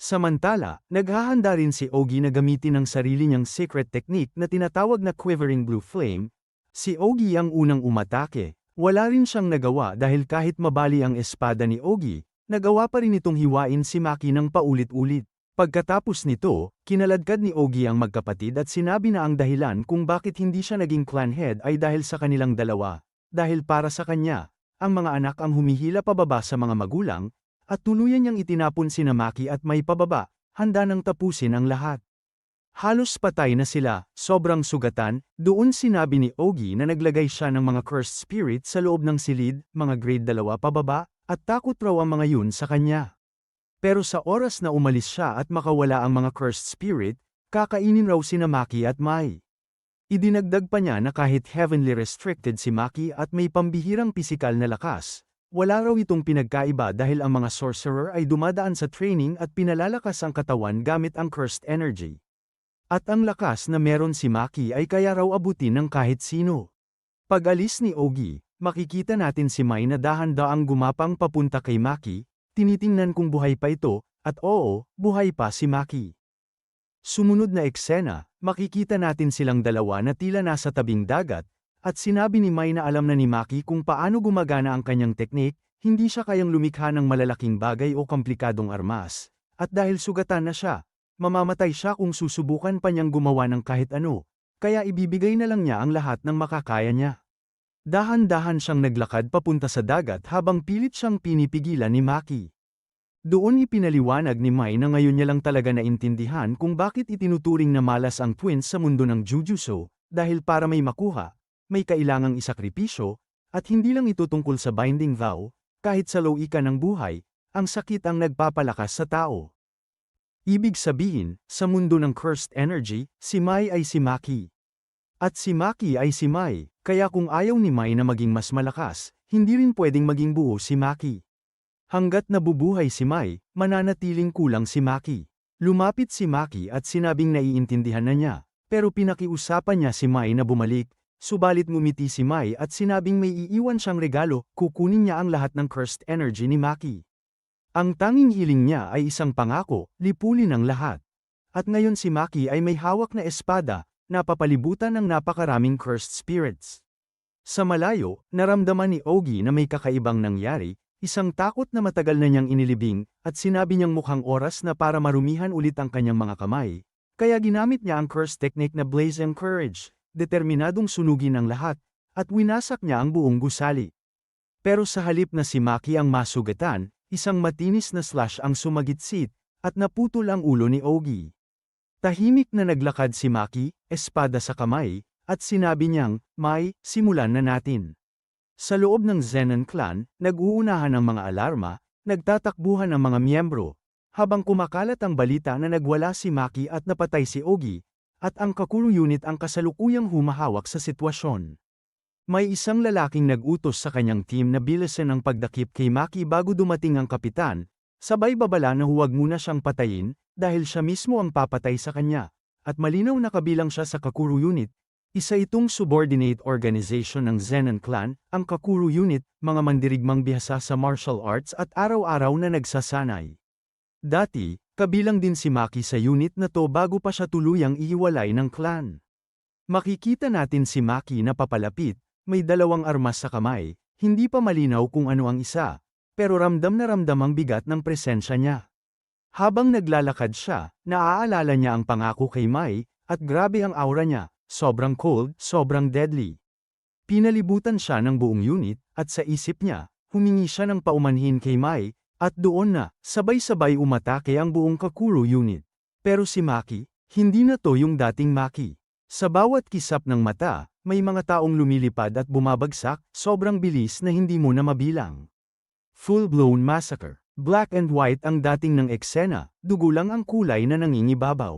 Samantala, naghahanda rin si Ogi na gamitin ang sarili niyang secret technique na tinatawag na Quivering Blue Flame. Si Ogi ang unang umatake, wala rin siyang nagawa dahil kahit mabali ang espada ni Ogi, nagawa pa rin itong hiwain si Maki ng paulit-ulit. Pagkatapos nito, kinaladkad ni Ogi ang magkapatid at sinabi na ang dahilan kung bakit hindi siya naging clan head ay dahil sa kanilang dalawa. Dahil para sa kanya, ang mga anak ang humihila pababa sa mga magulang, at tuluyan niyang itinapon sina Maki at Mai pababa, handa nang tapusin ang lahat. Halos patay na sila, sobrang sugatan, doon sinabi ni Ogi na naglagay siya ng mga cursed spirit sa loob ng silid, mga grade 2 pababa, at takot raw ang mga yun sa kanya. Pero sa oras na umalis siya at makawala ang mga cursed spirit, kakainin raw sina Maki at Mai. Idinagdag pa niya na kahit heavenly restricted si Maki at may pambihirang pisikal na lakas, wala raw itong pinagkaiba dahil ang mga sorcerer ay dumadaan sa training at pinalalakas ang katawan gamit ang cursed energy. At ang lakas na meron si Maki ay kaya raw abutin ng kahit sino. Pag-alis ni Ogi, makikita natin si Mai na dahan-daang gumapang papunta kay Maki, tinitingnan kung buhay pa ito, at oo, buhay pa si Maki. Sumunod na eksena, makikita natin silang dalawa na tila nasa tabing dagat, at sinabi ni Mai na alam na ni Maki kung paano gumagana ang kanyang teknik, hindi siya kayang lumikha ng malalaking bagay o komplikadong armas, at dahil sugatan na siya, mamamatay siya kung susubukan pa niyang gumawa ng kahit ano, kaya ibibigay na lang niya ang lahat ng makakaya niya. Dahan-dahan siyang naglakad papunta sa dagat habang pilit siyang pinipigilan ni Maki. Doon ipinaliwanag ni Mai na ngayon niya lang talaga naintindihan kung bakit itinuturing na malas ang twins sa mundo ng Jujutsu, dahil para may makuha, may kailangang isakripisyo, at hindi lang ito tungkol sa binding vow, kahit sa loika ng buhay, ang sakit ang nagpapalakas sa tao. Ibig sabihin, sa mundo ng cursed energy, si Mai ay si Maki. At si Maki ay si Mai, kaya kung ayaw ni Mai na maging mas malakas, hindi rin pwedeng maging buo si Maki. Hanggat nabubuhay si Mai, mananatiling kulang si Maki. Lumapit si Maki at sinabing naiintindihan na niya, pero pinakiusapan niya si Mai na bumalik, subalit ngumiti si Mai at sinabing may iiwan siyang regalo, kukunin niya ang lahat ng cursed energy ni Maki. Ang tanging hiling niya ay isang pangako, lipulin ang lahat. At ngayon si Maki ay may hawak na espada, napapalibutan ng napakaraming cursed spirits. Sa malayo, naramdaman ni Ogi na may kakaibang nangyari, isang takot na matagal na niyang inilibing, at sinabi niyang mukhang oras na para marumihan ulit ang kanyang mga kamay. Kaya ginamit niya ang curse technique na Blaze and Courage, determinadong sunugin ang lahat, at winasak niya ang buong gusali. Pero sa halip na si Maki ang masugatan, isang matinis na slash ang sumagitsit, at naputol ang ulo ni Ogi. Tahimik na naglakad si Maki, espada sa kamay, at sinabi niyang, Mai, simulan na natin. Sa loob ng Zenon clan, nag-uunahan ang mga alarma, nagtatakbuhan ang mga miyembro, habang kumakalat ang balita na nagwala si Maki at napatay si Ogi, at ang Kakuru unit ang kasalukuyang humahawak sa sitwasyon. May isang lalaking nag-utos sa kanyang team na bilisan ang pagdakip kay Maki bago dumating ang kapitan, sabay babala na huwag muna siyang patayin, dahil siya mismo ang papatay sa kanya, at malinaw na kabilang siya sa Kakuru unit. Isa itong subordinate organization ng Zenon clan, ang Kakuru unit, mga mandirigmang bihasa sa martial arts at araw-araw na nagsasanay. Dati, kabilang din si Maki sa unit na to bago pa siya tuluyang ihiwalay ng clan. Makikita natin si Maki na papalapit, may dalawang armas sa kamay, hindi pa malinaw kung ano ang isa, pero ramdam na ramdam ang bigat ng presensya niya. Habang naglalakad siya, naaalala niya ang pangako kay Mai, at grabe ang aura niya, sobrang cold, sobrang deadly. Pinalibutan siya ng buong unit, at sa isip niya, humingi siya ng paumanhin kay Mai, at doon na, sabay-sabay umatake ang buong Kakuru unit. Pero si Maki, hindi na to yung dating Maki. Sa bawat kisap ng mata, may mga taong lumilipad at bumabagsak, sobrang bilis na hindi mo na mabilang. Full-blown massacre. Black and white ang dating ng eksena, dugo lang ang kulay na nangingibabaw.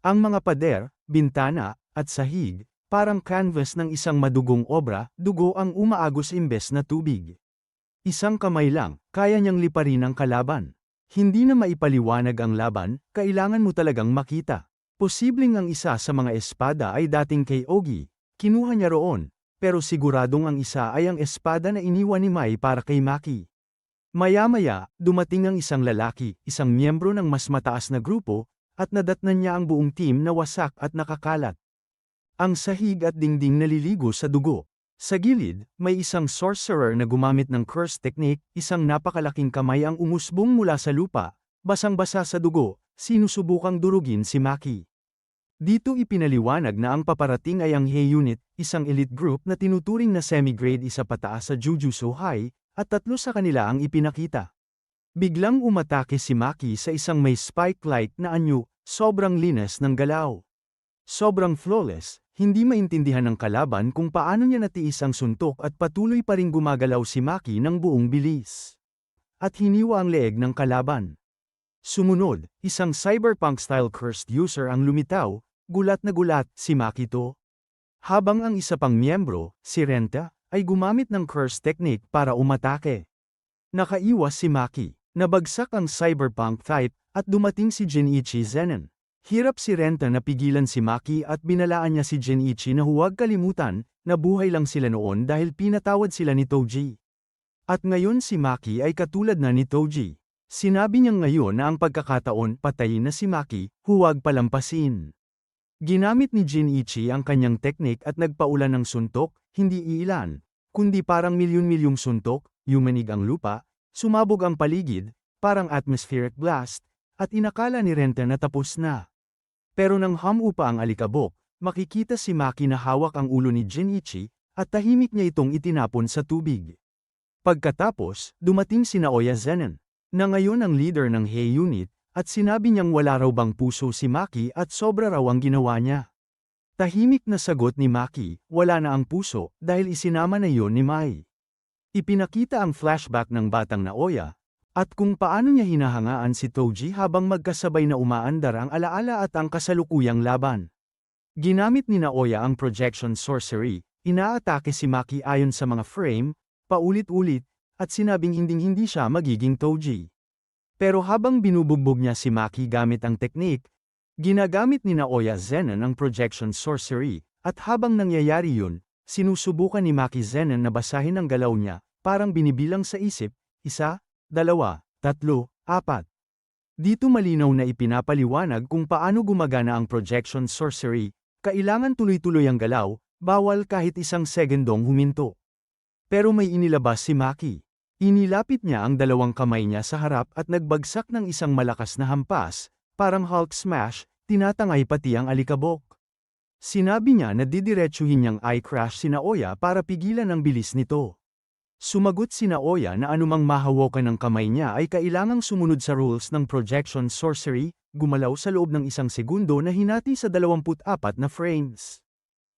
Ang mga pader, bintana, at sahig, parang canvas ng isang madugong obra, dugo ang umaagos imbes na tubig. Isang kamay lang, kaya niyang liparin ang kalaban. Hindi na maipaliwanag ang laban, kailangan mo talagang makita. Posibleng ang isa sa mga espada ay dating kay Ogi, kinuha niya roon, pero siguradong ang isa ay ang espada na iniwan ni Mai para kay Maki. Maya-maya, dumating ang isang lalaki, isang miyembro ng mas mataas na grupo, at nadatnan niya ang buong team na wasak at nakakalat. Ang sahig at dingding naliligo sa dugo. Sa gilid, may isang sorcerer na gumamit ng curse technique, isang napakalaking kamay ang umusbong mula sa lupa, basang-basa sa dugo, sinusubukang durugin si Maki. Dito ipinaliwanag na ang paparating ay ang Hei Unit, isang elite group na tinuturing na semi-grade isa pataas sa Jujutsu High, at 3 sa kanila ang ipinakita. Biglang umatake si Maki sa isang may spike-like na anyo, sobrang linas ng galaw. Sobrang flawless, hindi maintindihan ng kalaban kung paano niya natiis ang suntok at patuloy pa ring gumagalaw si Maki ng buong bilis. At hiniwa ang leeg ng kalaban. Sumunod, isang cyberpunk-style cursed user ang lumitaw, gulat na gulat, si Maki to. Habang ang isa pang miyembro, si Renta, ay gumamit ng curse technique para umatake. Nakaiwas si Maki, nabagsak ang cyberpunk type, at dumating si Jinichi Zenin. Hirap si Renta na pigilan si Maki at binalaan niya si Jinichi na huwag kalimutan, na buhay lang sila noon dahil pinatawad sila ni Toji. At ngayon si Maki ay katulad na ni Toji. Sinabi niya ngayon na ang pagkakataon patayin na si Maki, huwag palampasin. Ginamit ni Jinichi ang kanyang teknik at nagpaulan ng suntok, hindi iilan, kundi parang milyon-milyong suntok, yumanig ang lupa, sumabog ang paligid, parang atmospheric blast, at inakala ni Renta na tapos na. Pero nang hamupa ang alikabok, makikita si Maki na hawak ang ulo ni Jinichi, at tahimik niya itong itinapon sa tubig. Pagkatapos, dumating si Naoya Zenin, na ngayon ang leader ng Hei Unit, at sinabi niyang wala raw bang puso si Maki at sobra raw ang ginawa niya. Tahimik na sagot ni Maki, wala na ang puso, dahil isinama na yon ni Mai. Ipinakita ang flashback ng batang Naoya, at kung paano niya hinahangaan si Toji habang magkasabay na umaandar ang alaala at ang kasalukuyang laban. Ginamit ni Naoya ang projection sorcery, inaatake si Maki ayon sa mga frame, paulit-ulit, at sinabing hinding-hindi siya magiging Toji. Pero habang binubugbog niya si Maki gamit ang teknik, ginagamit ni Naoya Zenin ang projection sorcery, at habang nangyayari yun, sinusubukan ni Maki Zenin na basahin ang galaw niya, parang binibilang sa isip, 1, 2, 3, 4. Dito malinaw na ipinapaliwanag kung paano gumagana ang projection sorcery, kailangan tuloy-tuloy ang galaw, bawal kahit isang segundong huminto. Pero may inilabas si Maki. Inilapit niya ang dalawang kamay niya sa harap at nagbagsak ng isang malakas na hampas, parang Hulk smash, tinatangay pati ang alikabok. Sinabi niya na didiretsuhin niyang eye crash si Naoya para pigilan ang bilis nito. Sumagot si Naoya na anumang mahawakan ng kamay niya ay kailangang sumunod sa rules ng projection sorcery, gumalaw sa loob ng 1 segundo na hinati sa 24 na frames.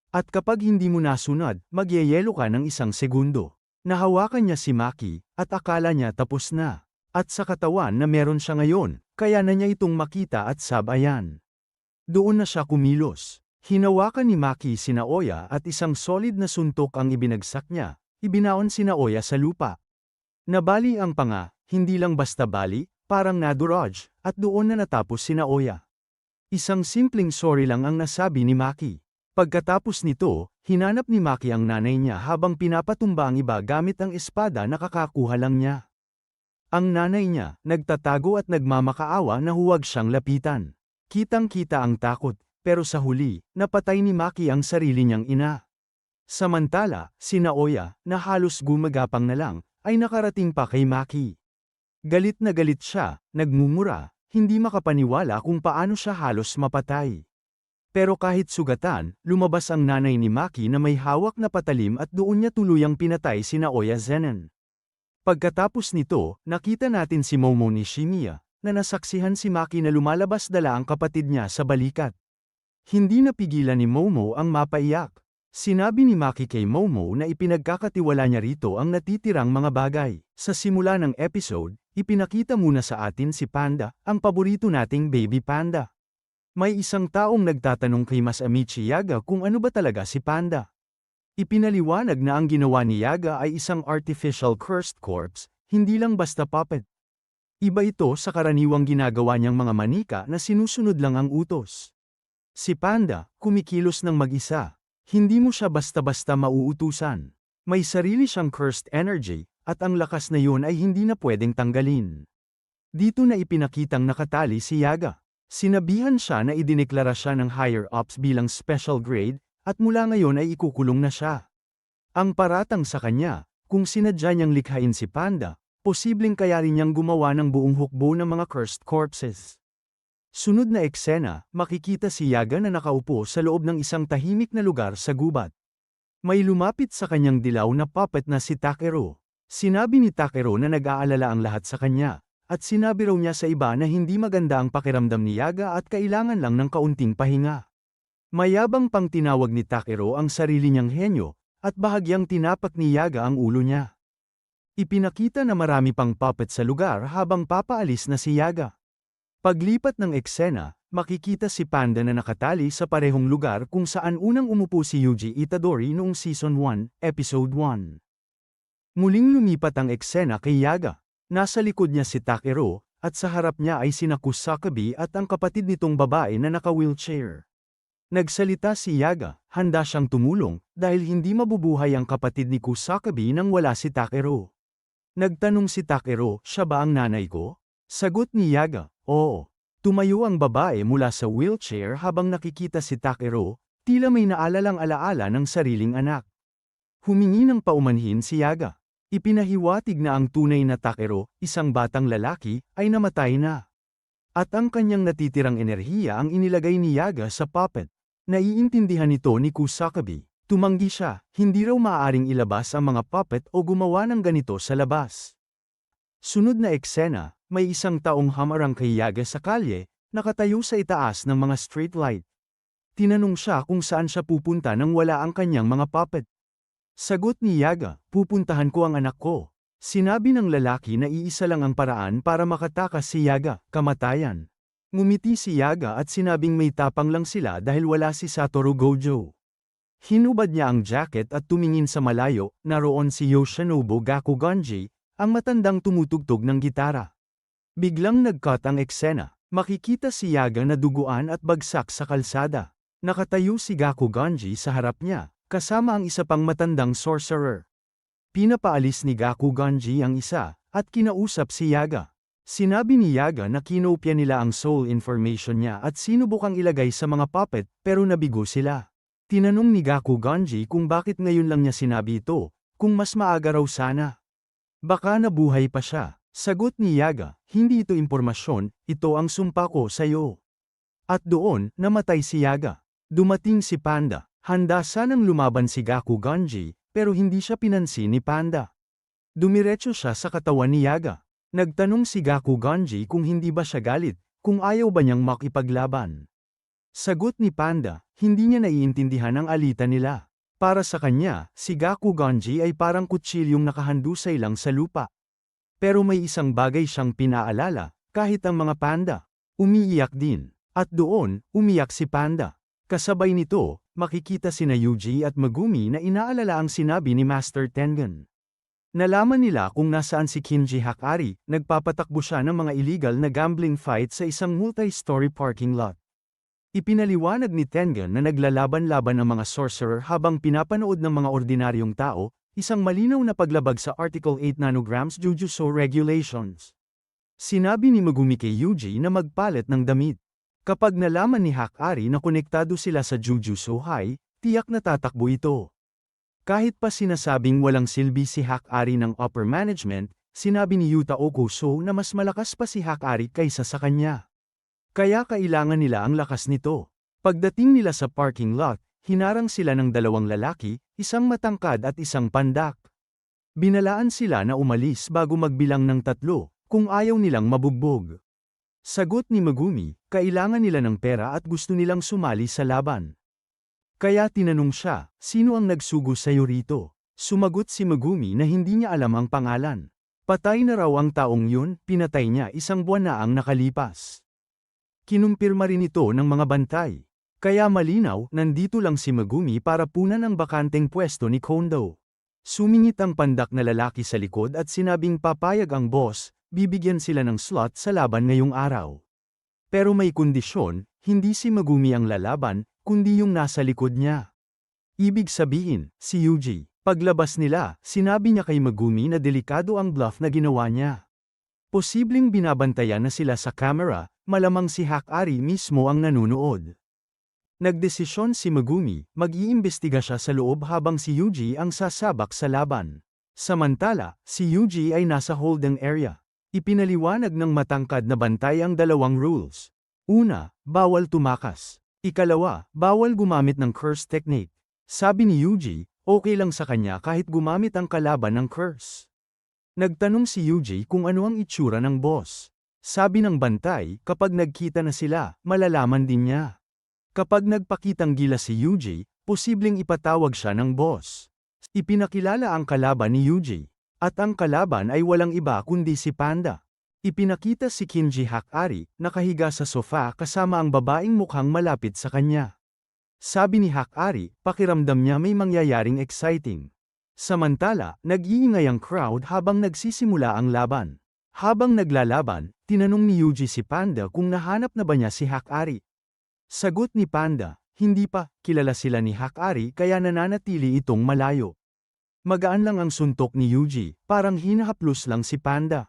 At kapag hindi mo nasunod, magyeyelo ka ng 1 segundo. Nahawakan niya si Maki, at akala niya tapos na. At sa katawan na meron siya ngayon, kaya na niya itong makita at sabayan. Doon na siya kumilos. Hinawakan ni Maki si Naoya at isang solid na suntok ang ibinagsak niya, ibinaon si Naoya sa lupa. Nabali ang panga, hindi lang basta bali, parang nadurage, at doon na natapos si Naoya. Isang simpleng sorry lang ang nasabi ni Maki. Pagkatapos nito, hinanap ni Maki ang nanay niya habang pinapatumba ang iba gamit ang espada na kakakuha lang niya. Ang nanay niya, nagtatago at nagmamakaawa na huwag siyang lapitan. Kitang-kita ang takot, pero sa huli, napatay ni Maki ang sarili niyang ina. Samantala, si Naoya, na halos gumagapang na lang, ay nakarating pa kay Maki. Galit na galit siya, nagmumura, hindi makapaniwala kung paano siya halos mapatay. Pero kahit sugatan, lumabas ang nanay ni Maki na may hawak na patalim at doon niya tuluyang pinatay si Naoya Zenin. Pagkatapos nito, nakita natin si Momo Nishimiya, na nasaksihan si Maki na lumalabas dala ang kapatid niya sa balikat. Hindi napigilan ni Momo ang mapaiyak. Sinabi ni Maki kay Momo na ipinagkakatiwala niya rito ang natitirang mga bagay. Sa simula ng episode, ipinakita muna sa atin si Panda, ang paborito nating baby panda. May isang taong nagtatanong kay Masamichi Yaga kung ano ba talaga si Panda. Ipinaliwanag na ang ginawa ni Yaga ay isang artificial cursed corpse, hindi lang basta puppet. Iba ito sa karaniwang ginagawa niyang mga manika na sinusunod lang ang utos. Si Panda, kumikilos ng mag-isa. Hindi mo siya basta-basta mauutusan. May sarili siyang cursed energy, at ang lakas na yun ay hindi na pwedeng tanggalin. Dito na ipinakitang nakatali si Yaga. Sinabihan siya na idineklara siya ng higher-ups bilang special grade, at mula ngayon ay ikukulong na siya. Ang paratang sa kanya, kung sinadya niyang likhain si Panda, posibleng kaya rin niyang gumawa ng buong hukbo ng mga cursed corpses. Sunod na eksena, makikita si Yaga na nakaupo sa loob ng isang tahimik na lugar sa gubat. May lumapit sa kanyang dilaw na puppet na si Takeru. Sinabi ni Takeru na nag-aalala ang lahat sa kanya, at sinabi raw niya sa iba na hindi maganda ang pakiramdam ni Yaga at kailangan lang ng kaunting pahinga. Mayabang pang tinawag ni Takeru ang sarili niyang henyo, at bahagyang tinapak ni Yaga ang ulo niya. Ipinakita na marami pang puppet sa lugar habang papaalis na si Yaga. Paglipat ng eksena, makikita si Panda na nakatali sa parehong lugar kung saan unang umupo si Yuji Itadori noong Season 1, Episode 1. Muling lumipat ang eksena kay Yaga. Nasa likod niya si Takeru, at sa harap niya ay sina Kusakabe at ang kapatid nitong babae na naka-wheelchair. Nagsalita si Yaga, handa siyang tumulong, dahil hindi mabubuhay ang kapatid ni Kusakabe nang wala si Takeru. Nagtanong si Takeru, siya ba ang nanay ko? Sagot ni Yaga, oo. Tumayo ang babae mula sa wheelchair habang nakikita si Takeru, tila may naalalang alaala ng sariling anak. Humingi ng paumanhin si Yaga. Ipinahiwatig na ang tunay na Takeru, isang batang lalaki, ay namatay na. At ang kanyang natitirang enerhiya ang inilagay ni Yaga sa puppet. Naiintindihan ito ni Kusakabe. Tumanggi siya, hindi raw maaaring ilabas ang mga puppet o gumawa ng ganito sa labas. Sunod na eksena, may isang taong hamarang kay Yaga sa kalye, nakatayo sa itaas ng mga streetlight. Tinanong siya kung saan siya pupunta nang wala ang kanyang mga puppet. Sagot ni Yaga, pupuntahan ko ang anak ko. Sinabi ng lalaki na iisa lang ang paraan para makatakas si Yaga, kamatayan. Ngumiti si Yaga at sinabing may tapang lang sila dahil wala si Satoru Gojo. Hinubad niya ang jacket at tumingin sa malayo, naroon si Yoshinobu Gakuganji, ang matandang tumutugtog ng gitara. Biglang nag-cut ang eksena. Makikita si Yaga na duguan at bagsak sa kalsada. Nakatayo si Gakuganji sa harap niya, kasama ang isa pang matandang sorcerer. Pinapaalis ni Gakuganji ang isa, at kinausap si Yaga. Sinabi ni Yaga na kinopya nila ang soul information niya at sinubukang ilagay sa mga puppet, pero nabigo sila. Tinanong ni Gakuganji kung bakit ngayon lang niya sinabi ito, kung mas maaga raw sana. Baka nabuhay pa siya. Sagot ni Yaga, hindi ito impormasyon, ito ang sumpa ko sa iyo. At doon, namatay si Yaga. Dumating si Panda. Handa sanang lumaban si Gakuganji, pero hindi siya pinansin ni Panda. Dumiretso siya sa katawan ni Yaga. Nagtanong si Gakuganji kung hindi ba siya galit, kung ayaw ba niyang makipaglaban. Sagot ni Panda, hindi niya naiintindihan ang alita nila. Para sa kanya, si Gakuganji ay parang kutsilyong nakahandusay lang sa lupa. Pero may isang bagay siyang pinaalala, kahit ang mga panda, umiiyak din. At doon, umiyak si Panda. Kasabay nito, makikita sina Yuji at Megumi na inaalala ang sinabi ni Master Tengen. Nalaman nila kung nasaan si Kinji Hakari, nagpapatakbo siya ng mga illegal na gambling fight sa isang multi-story parking lot. Ipinaliwanag ni Tengen na naglalaban-laban ang mga sorcerer habang pinapanood ng mga ordinaryong tao, isang malinaw na paglabag sa Article 8 nanograms Jujutsu Regulations. Sinabi ni Megumi kay Yuji na magpalit ng damit. Kapag nalaman ni Hakari na konektado sila sa Jujutsu High, tiyak na tatakbo ito. Kahit pa sinasabing walang silbi si Hakari ng upper management, sinabi ni Yuta Okuso na mas malakas pa si Hakari kaysa sa kanya. Kaya kailangan nila ang lakas nito. Pagdating nila sa parking lot, hinarang sila ng dalawang lalaki, isang matangkad at isang pandak. Binalaan sila na umalis bago magbilang ng 3, kung ayaw nilang mabugbog. Sagot ni Megumi, kailangan nila ng pera at gusto nilang sumali sa laban. Kaya tinanong siya, sino ang nagsugo sa'yo rito? Sumagot si Megumi na hindi niya alam ang pangalan. Patay na raw ang taong yun, pinatay niya 1 buwan na ang nakalipas. Kinumpirma rin ito ng mga bantay. Kaya malinaw, nandito lang si Megumi para punan ang bakanteng pwesto ni Kondo. Sumingit ang pandak na lalaki sa likod at sinabing papayag ang boss, bibigyan sila ng slot sa laban ngayong araw. Pero may kondisyon, hindi si Megumi ang lalaban, kundi yung nasa likod niya. Ibig sabihin, si Yuji. Paglabas nila, sinabi niya kay Megumi na delikado ang bluff na ginawa niya. Posibleng binabantayan na sila sa camera, malamang si Hakari mismo ang nanunood. Nagdesisyon si Megumi, mag-iimbestiga siya sa loob habang si Yuji ang sasabak sa laban. Samantala, si Yuji ay nasa holding area. Ipinaliwanag ng matangkad na bantay ang 2 rules. Una, bawal tumakas. Ikalawa, bawal gumamit ng curse technique. Sabi ni Yuji, okay lang sa kanya kahit gumamit ang kalaban ng curse. Nagtanong si Yuji kung ano ang itsura ng boss. Sabi ng bantay, kapag nagkita na sila, malalaman din niya. Kapag nagpakitang gila si Yuji, posibleng ipatawag siya ng boss. Ipinakilala ang kalaban ni Yuji. At ang kalaban ay walang iba kundi si Panda. Ipinakita si Kinji Hakari, nakahiga sa sofa kasama ang babaeng mukhang malapit sa kanya. Sabi ni Hakari, pakiramdam niya may mangyayaring exciting. Samantala, nag-iingay ang crowd habang nagsisimula ang laban. Habang naglalaban, tinanong ni Yuji si Panda kung nahanap na ba niya si Hakari. Sagot ni Panda, hindi pa, kilala sila ni Hakari kaya nananatili itong malayo. Magaan lang ang suntok ni Yuji, parang hinahaplos lang si Panda.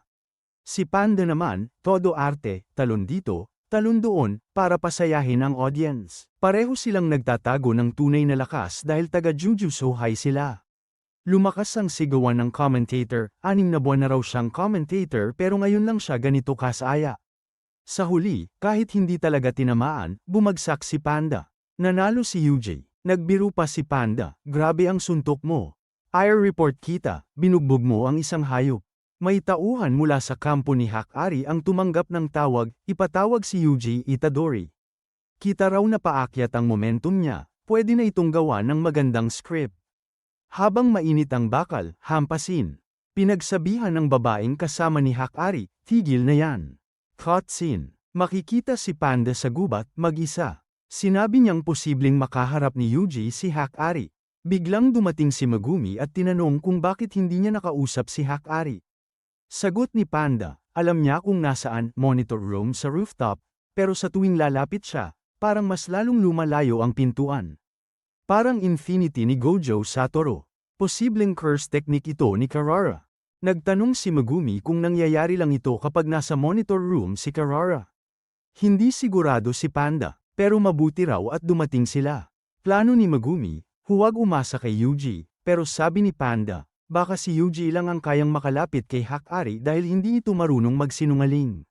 Si Panda naman, todo arte, talon dito, talon doon, para pasayahin ang audience. Pareho silang nagtatago ng tunay na lakas dahil taga Jujutsu High sila. Lumakas ang sigawan ng commentator, 6 na buwan na raw siyang commentator pero ngayon lang siya ganito kasaya. Sa huli, kahit hindi talaga tinamaan, bumagsak si Panda. Nanalo si Yuji. Nagbiro pa si Panda, grabe ang suntok mo. Air report kita, binugbog mo ang isang hayop. May tauhan mula sa kampo ni Hakari ang tumanggap ng tawag, ipatawag si Yuji Itadori. Kita raw na paakyat ang momentum niya, pwede na itong gawa ng magandang script. Habang mainit ang bakal, hampasin. Pinagsabihan ng babaeng kasama ni Hakari, tigil na yan. Cutscene. Makikita si Panda sa gubat, mag-isa. Sinabi niyang posibleng makaharap ni Yuji si Hakari. Biglang dumating si Megumi at tinanong kung bakit hindi niya nakausap si Hakari. Sagot ni Panda, alam niya kung nasaan, monitor room sa rooftop, pero sa tuwing lalapit siya, parang mas lalong lumalayo ang pintuan. Parang Infinity ni Gojo Satoru. Posibleng curse technique ito ni Karara. Nagtanong si Megumi kung nangyayari lang ito kapag nasa monitor room si Karara. Hindi sigurado si Panda, pero mabuti raw at dumating sila. Plano ni Megumi, huwag umasa kay Yuji, pero sabi ni Panda, baka si Yuji lang ang kayang makalapit kay Hakari dahil hindi ito marunong magsinungaling.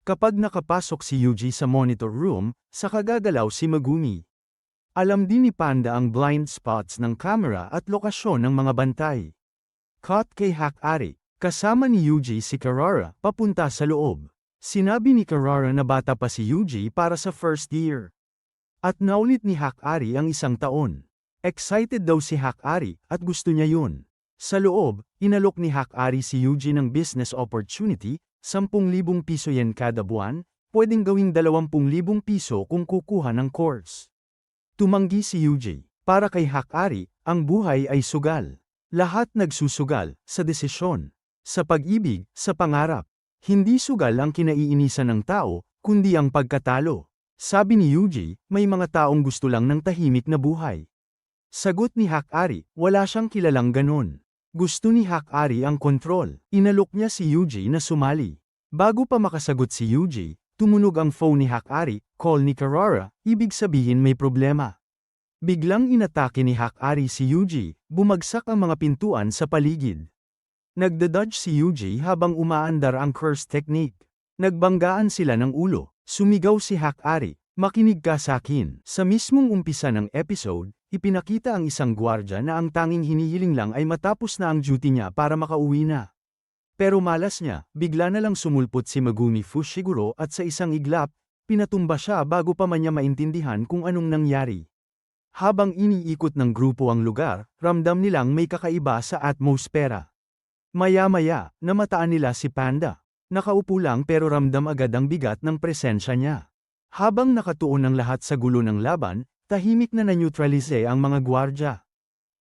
Kapag nakapasok si Yuji sa monitor room, saka gagalaw si Megumi. Alam din ni Panda ang blind spots ng camera at lokasyon ng mga bantay. Cut kay Hakari, kasama ni Yuji si Karara, papunta sa loob. Sinabi ni Karara na bata pa si Yuji para sa first year. At naulit ni Hakari ang 1 taon. Excited daw si Hakari, at gusto niya yun. Sa loob, inalok ni Hakari si Yuji ng business opportunity, 10,000 piso yen kada buwan, pwedeng gawing 20,000 piso kung kukuha ng course. Tumanggi si Yuji. Para kay Hakari, ang buhay ay sugal. Lahat nagsusugal, sa desisyon, sa pag-ibig, sa pangarap. Hindi sugal ang kinaiinisan ng tao, kundi ang pagkatalo. Sabi ni Yuji, may mga taong gusto lang ng tahimik na buhay. Sagot ni Hakari, wala siyang kilalang ganon. Gusto ni Hakari ang kontrol. Inalok niya si Yuji na sumali. Bago pa makasagot si Yuji, tumunog ang phone ni Hakari, call ni Karara, ibig sabihin may problema. Biglang inatake ni Hakari si Yuji, bumagsak ang mga pintuan sa paligid. Nagdadodge si Yuji habang umaandar ang curse technique. Nagbanggaan sila ng ulo, sumigaw si Hakari, makinig ka sakin. Sa mismong umpisa ng episode, ipinakita ang isang gwardya na ang tanging hinihiling lang ay matapos na ang duty niya para makauwi na. Pero malas niya, bigla na lang sumulpot si Megumi Fushiguro at sa isang iglap, pinatumba siya bago pa man niya maintindihan kung anong nangyari. Habang iniikot ng grupo ang lugar, ramdam nilang may kakaiba sa atmosfera. Maya-maya, namataan nila si Panda. Nakaupo lang pero ramdam agad ang bigat ng presensya niya. Habang nakatuon ang lahat sa gulo ng laban, tahimik na na-neutralize ang mga gwardya.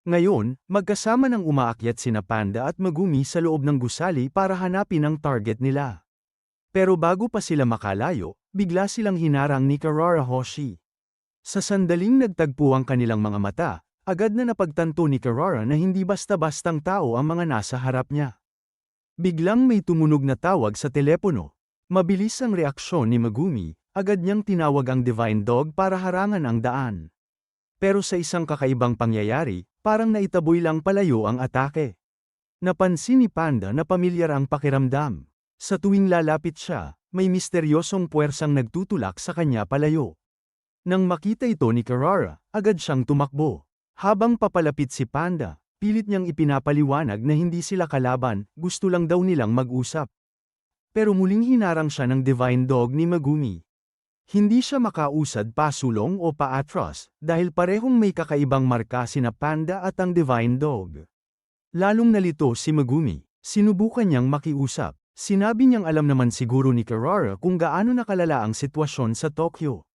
Ngayon, magkasama nang umaakyat sina Panda at Megumi sa loob ng gusali para hanapin ang target nila. Pero bago pa sila makalayo, bigla silang hinarang ni Karara Hoshi. Sa sandaling nagtagpo ang kanilang mga mata, agad na napagtanto ni Karara na hindi basta-bastang tao ang mga nasa harap niya. Biglang may tumunog na tawag sa telepono. Mabilis ang reaksyon ni Megumi, agad niyang tinawag ang Divine Dog para harangan ang daan. Pero sa isang kakaibang pangyayari, parang naitaboy lang palayo ang atake. Napansin ni Panda na pamilyar ang pakiramdam. Sa tuwing lalapit siya, may misteryosong puwersang nagtutulak sa kanya palayo. Nang makita ito ni Karara, agad siyang tumakbo. Habang papalapit si Panda, pilit niyang ipinapaliwanag na hindi sila kalaban, gusto lang daw nilang mag-usap. Pero muling hinarang siya ng Divine Dog ni Megumi. Hindi siya makausad pasulong o paatras, dahil parehong may kakaibang marka sina Panda at ang Divine Dog. Lalong nalito si Megumi, sinubukan niyang makiusap. Sinabi niyang alam naman siguro ni Karara kung gaano nakalala ang sitwasyon sa Tokyo.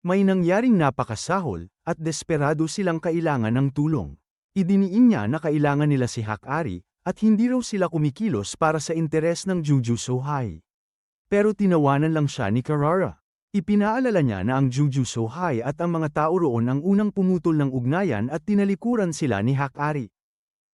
May nangyaring napakasahol, at desperado silang kailangan ng tulong. Idiniin niya na kailangan nila si Hakari, at hindi raw sila kumikilos para sa interes ng Jujutsu High. Pero tinawanan lang siya ni Karara. Ipinaalala niya na ang Jujutsu High at ang mga tao roon ang unang pumutol ng ugnayan at tinalikuran sila ni Hakari.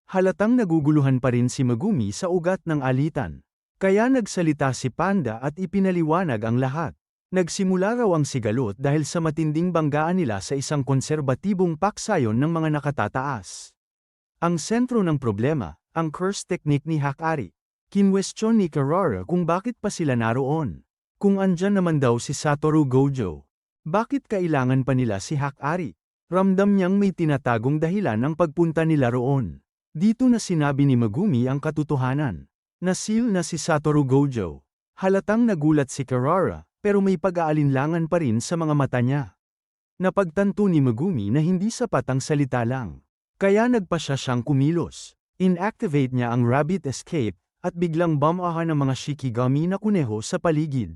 Halatang naguguluhan pa rin si Megumi sa ugat ng alitan. Kaya nagsalita si Panda at ipinaliwanag ang lahat. Nagsimula raw ang sigalot dahil sa matinding banggaan nila sa isang konserbatibong paksayon ng mga nakatataas. Ang sentro ng problema, ang curse technique ni Hakari. Kinwestiyon ni Karara kung bakit pa sila naroon. Kung andyan naman daw si Satoru Gojo, bakit kailangan pa nila si Hakari? Ramdam niyang may tinatagong dahilan ang pagpunta nila roon. Dito na sinabi ni Megumi ang katotohanan. Nasil na si Satoru Gojo. Halatang nagulat si Karara, pero may pag-aalinlangan pa rin sa mga mata niya. Napagtanto ni Megumi na hindi sapat ang salita lang. Kaya nagpa siyang kumilos. Inactivate niya ang Rabbit Escape, at biglang bumaha ng mga Shikigami na kuneho sa paligid.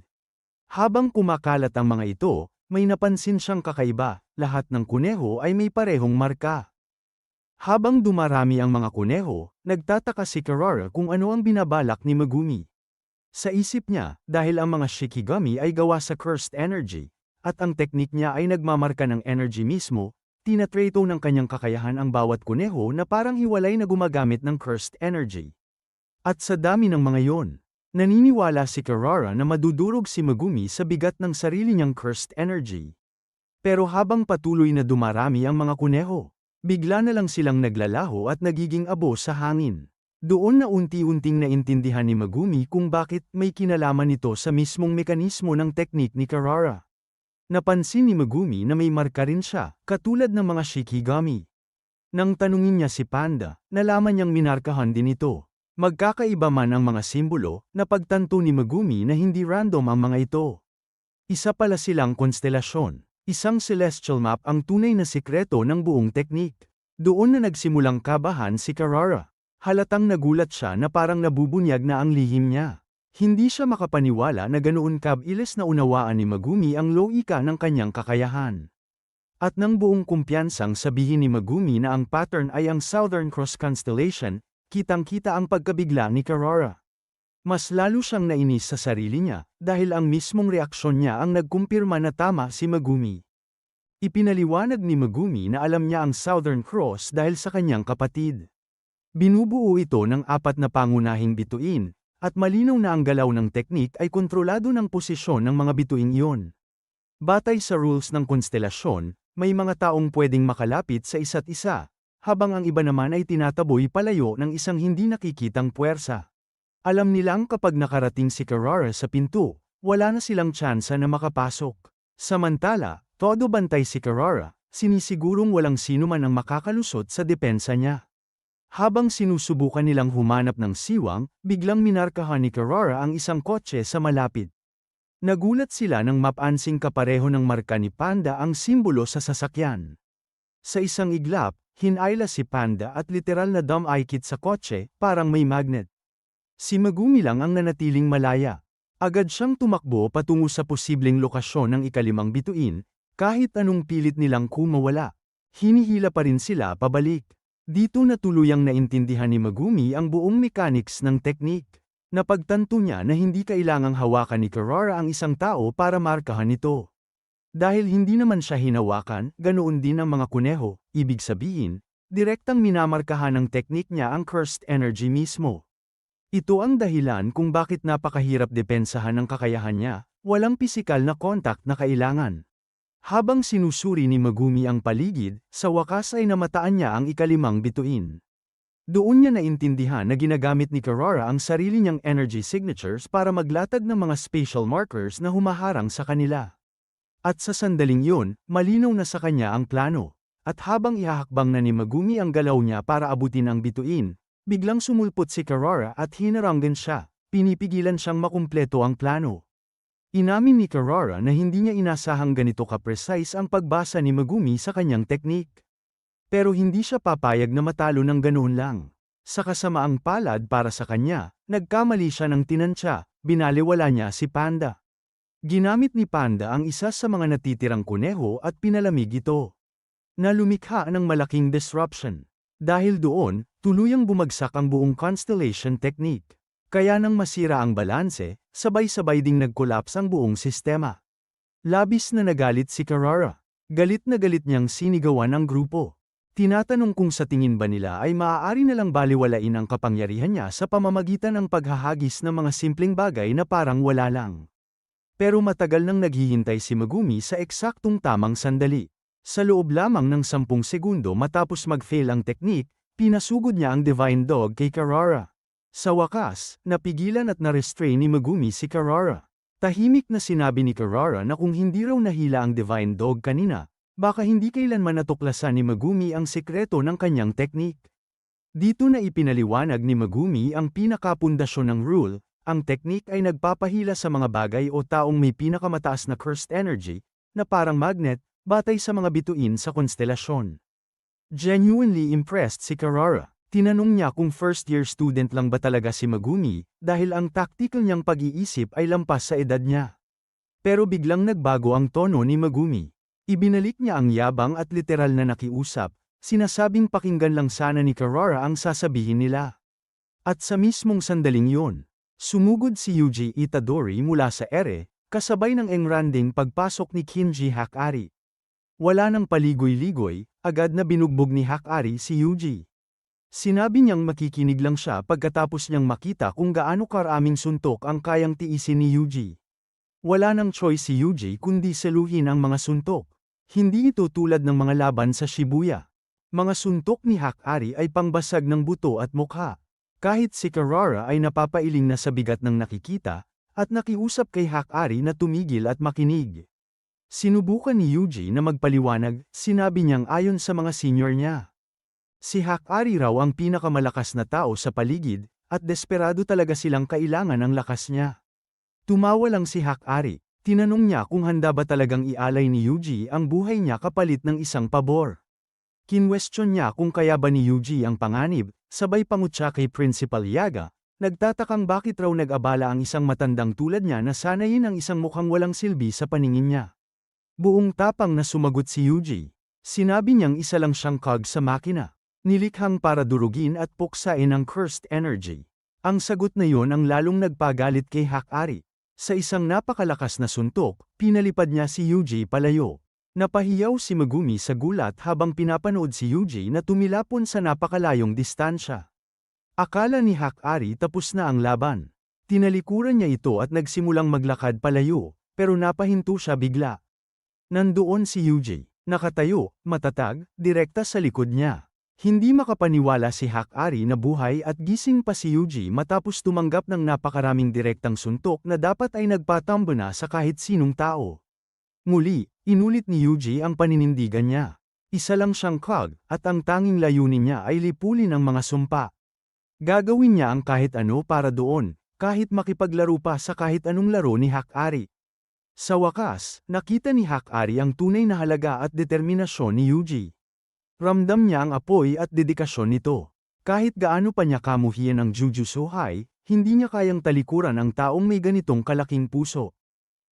Habang kumakalat ang mga ito, may napansin siyang kakaiba, lahat ng kuneho ay may parehong marka. Habang dumarami ang mga kuneho, nagtataka si Karara kung ano ang binabalak ni Megumi. Sa isip niya, dahil ang mga Shikigami ay gawa sa cursed energy, at ang teknik niya ay nagmamarka ng energy mismo, tinatrato ng kanyang kakayahan ang bawat kuneho na parang hiwalay na gumagamit ng cursed energy. At sa dami ng mga yon, naniniwala si Karara na madudurog si Megumi sa bigat ng sarili niyang cursed energy. Pero habang patuloy na dumarami ang mga kuneho, bigla na lang silang naglalaho at nagiging abo sa hangin. Doon na unti-unting naintindihan ni Megumi kung bakit may kinalaman ito sa mismong mekanismo ng teknik ni Karara. Napansin ni Megumi na may marka rin siya, katulad ng mga Shikigami. Nang tanungin niya si Panda, nalaman niyang minarkahan din ito. Magkakaiba man ang mga simbolo, napagtanto ni Megumi na hindi random ang mga ito. Isa pala silang konstelasyon. Isang celestial map ang tunay na sikreto ng buong teknik. Doon na nagsimulang kabahan si Karara. Halatang nagulat siya na parang nabubunyag na ang lihim niya. Hindi siya makapaniwala na ganoon kabilis na unawaan ni Megumi ang logika ng kanyang kakayahan. At nang buong kumpiyansang sabihin ni Megumi na ang pattern ay ang Southern Cross Constellation, kitang-kita ang pagkabigla ni Karara. Mas lalo siyang nainis sa sarili niya, dahil ang mismong reaksyon niya ang nagkumpirma na tama si Megumi. Ipinaliwanag ni Megumi na alam niya ang Southern Cross dahil sa kanyang kapatid. Binubuo ito ng 4 na pangunahing bituin, at malinaw na ang galaw ng teknik ay kontrolado ng posisyon ng mga bituing iyon. Batay sa rules ng konstelasyon, may mga taong pwedeng makalapit sa isa't isa, habang ang iba naman ay tinataboy palayo ng isang hindi nakikitang puwersa. Alam nilang kapag nakarating si Karara sa pinto, wala na silang tsansa na makapasok. Samantala, todo bantay si Karara, sinisigurong walang sino man ang makakalusot sa depensa niya. Habang sinusubukan nilang humanap ng siwang, biglang minarkahan ni Carrara ang isang kotse sa malapit. Nagulat sila nang mapansing kapareho ng marka ni Panda ang simbolo sa sasakyan. Sa isang iglap, hinayla si Panda at literal na dumikit sa kotse, parang may magnet. Si Megumi lang ang nanatiling malaya. Agad siyang tumakbo patungo sa posibleng lokasyon ng ikalimang bituin, kahit anong pilit nilang kumawala. Hinihila pa rin sila pabalik. Dito na tuluyang naintindihan ni Megumi ang buong mechanics ng teknik. Napagtanto niya na hindi kailangang hawakan ni Carrara ang isang tao para markahan ito. Dahil hindi naman siya hinawakan, ganoon din ang mga kuneho, ibig sabihin, direktang minamarkahan ng teknik niya ang cursed energy mismo. Ito ang dahilan kung bakit napakahirap depensahan ang kakayahan niya, walang pisikal na contact na kailangan. Habang sinusuri ni Megumi ang paligid, sa wakas ay namataan niya ang ikalimang bituin. Doon niya naintindihan na ginagamit ni Carrara ang sarili niyang energy signatures para maglatag ng mga spatial markers na humaharang sa kanila. At sa sandaling yun, malinaw na sa kanya ang plano. At habang ihahakbang na ni Megumi ang galaw niya para abutin ang bituin, biglang sumulpot si Carrara at hinaranggan siya, pinipigilan siyang makumpleto ang plano. Inamin ni Carrara na hindi niya inasahang ganito ka-precise ang pagbasa ni Megumi sa kanyang teknik. Pero hindi siya papayag na matalo ng ganoon lang. Sa kasamaang palad para sa kanya, nagkamali siya ng tinansya, binaliwala niya si Panda. Ginamit ni Panda ang isa sa mga natitirang kuneho at pinalamig ito. Na lumikha ng malaking disruption. Dahil doon, tuluyang bumagsak ang buong constellation technique. Kaya nang masira ang balanse, sabay-sabay ding nag-collapse ang buong sistema. Labis na nagalit si Carrara. Galit na galit niyang sinigawan ang grupo. Tinatanong kung sa tingin ba nila ay maaari na lang baliwalain ang kapangyarihan niya sa pamamagitan ng paghahagis ng mga simpleng bagay na parang wala lang. Pero matagal nang naghihintay si Megumi sa eksaktong tamang sandali. Sa loob lamang ng 10 segundo matapos mag-fail ang teknik, pinasugod niya ang Divine Dog kay Carrara. Sa wakas, napigilan at na-restrain ni Megumi si Carrara. Tahimik na sinabi ni Carrara na kung hindi raw nahila ang Divine Dog kanina, baka hindi kailanman natuklasan ni Megumi ang sekreto ng kanyang teknik. Dito na ipinaliwanag ni Megumi ang pinakapundasyon ng rule, ang teknik ay nagpapahila sa mga bagay o taong may pinakamataas na cursed energy, na parang magnet, batay sa mga bituin sa konstelasyon. Genuinely impressed si Carrara. Tinanong niya kung first-year student lang ba talaga si Megumi, dahil ang tactical niyang pag-iisip ay lampas sa edad niya. Pero biglang nagbago ang tono ni Megumi. Ibinalik niya ang yabang at literal na nakiusap, sinasabing pakinggan lang sana ni Carrara ang sasabihin nila. At sa mismong sandaling yun, sumugod si Yuji Itadori mula sa ere, kasabay ng engranding pagpasok ni Kinji Hakari. Wala nang paligoy-ligoy, agad na binugbog ni Hakari si Yuji. Sinabi niyang makikinig lang siya pagkatapos niyang makita kung gaano karaming suntok ang kayang tiisin ni Yuji. Wala nang choice si Yuji kundi saluhin ang mga suntok. Hindi ito tulad ng mga laban sa Shibuya. Mga suntok ni Hakari ay pangbasag ng buto at mukha. Kahit si Carrara ay napapailing na sa bigat ng nakikita, at nakiusap kay Hakari na tumigil at makinig. Sinubukan ni Yuji na magpaliwanag, sinabi niyang ayon sa mga senior niya. Si Hakari raw ang pinakamalakas na tao sa paligid, at desperado talaga silang kailangan ng lakas niya. Tumawa lang si Hakari, tinanong niya kung handa ba talagang ialay ni Yuji ang buhay niya kapalit ng isang pabor. Kinwestiyon niya kung kaya ba ni Yuji ang panganib, sabay pangutya kay Principal Yaga, nagtatakang bakit raw nag-abala ang isang matandang tulad niya na sanayin ang isang mukhang walang silbi sa paningin niya. Buong tapang na sumagot si Yuji. Sinabi niyang isa lang siyang cog sa makina. Nilikhang para durugin at puksain ang cursed energy. Ang sagot na yon ang lalong nagpagalit kay Hakari. Sa isang napakalakas na suntok, pinalipad niya si Yuji palayo. Napahiyaw si Megumi sa gulat habang pinapanood si Yuji na tumilapon sa napakalayong distansya. Akala ni Hakari tapos na ang laban. Tinalikuran niya ito at nagsimulang maglakad palayo, pero napahinto siya bigla. Nandoon si Yuji, nakatayo, matatag, direkta sa likod niya. Hindi makapaniwala si Hakari na buhay at gising pa si Yuji matapos tumanggap ng napakaraming direktang suntok na dapat ay nagpatambo na sa kahit sinong tao. Muli, inulit ni Yuji ang paninindigan niya. Isa lang siyang cog, at ang tanging layunin niya ay lipulin ang mga sumpa. Gagawin niya ang kahit ano para doon, kahit makipaglaro pa sa kahit anong laro ni Hakari. Sa wakas, nakita ni Hakari ang tunay na halaga at determinasyon ni Yuji. Ramdam niya ang apoy at dedikasyon nito. Kahit gaano pa niya kamuhian ang Jujutsu High, hindi niya kayang talikuran ang taong may ganitong kalaking puso.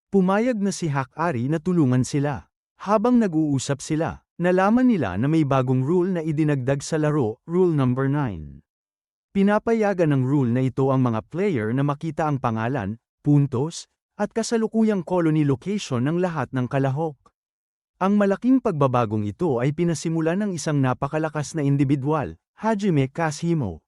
Pumayag na si Hakari na tulungan sila. Habang nag-uusap sila, nalaman nila na may bagong rule na idinagdag sa laro, Rule number 9. Pinapayagan ng rule na ito ang mga player na makita ang pangalan, puntos, at kasalukuyang colony location ng lahat ng kalahok. Ang malaking pagbabagong ito ay pinasimulan ng isang napakalakas na individual, Hajime Kashimo.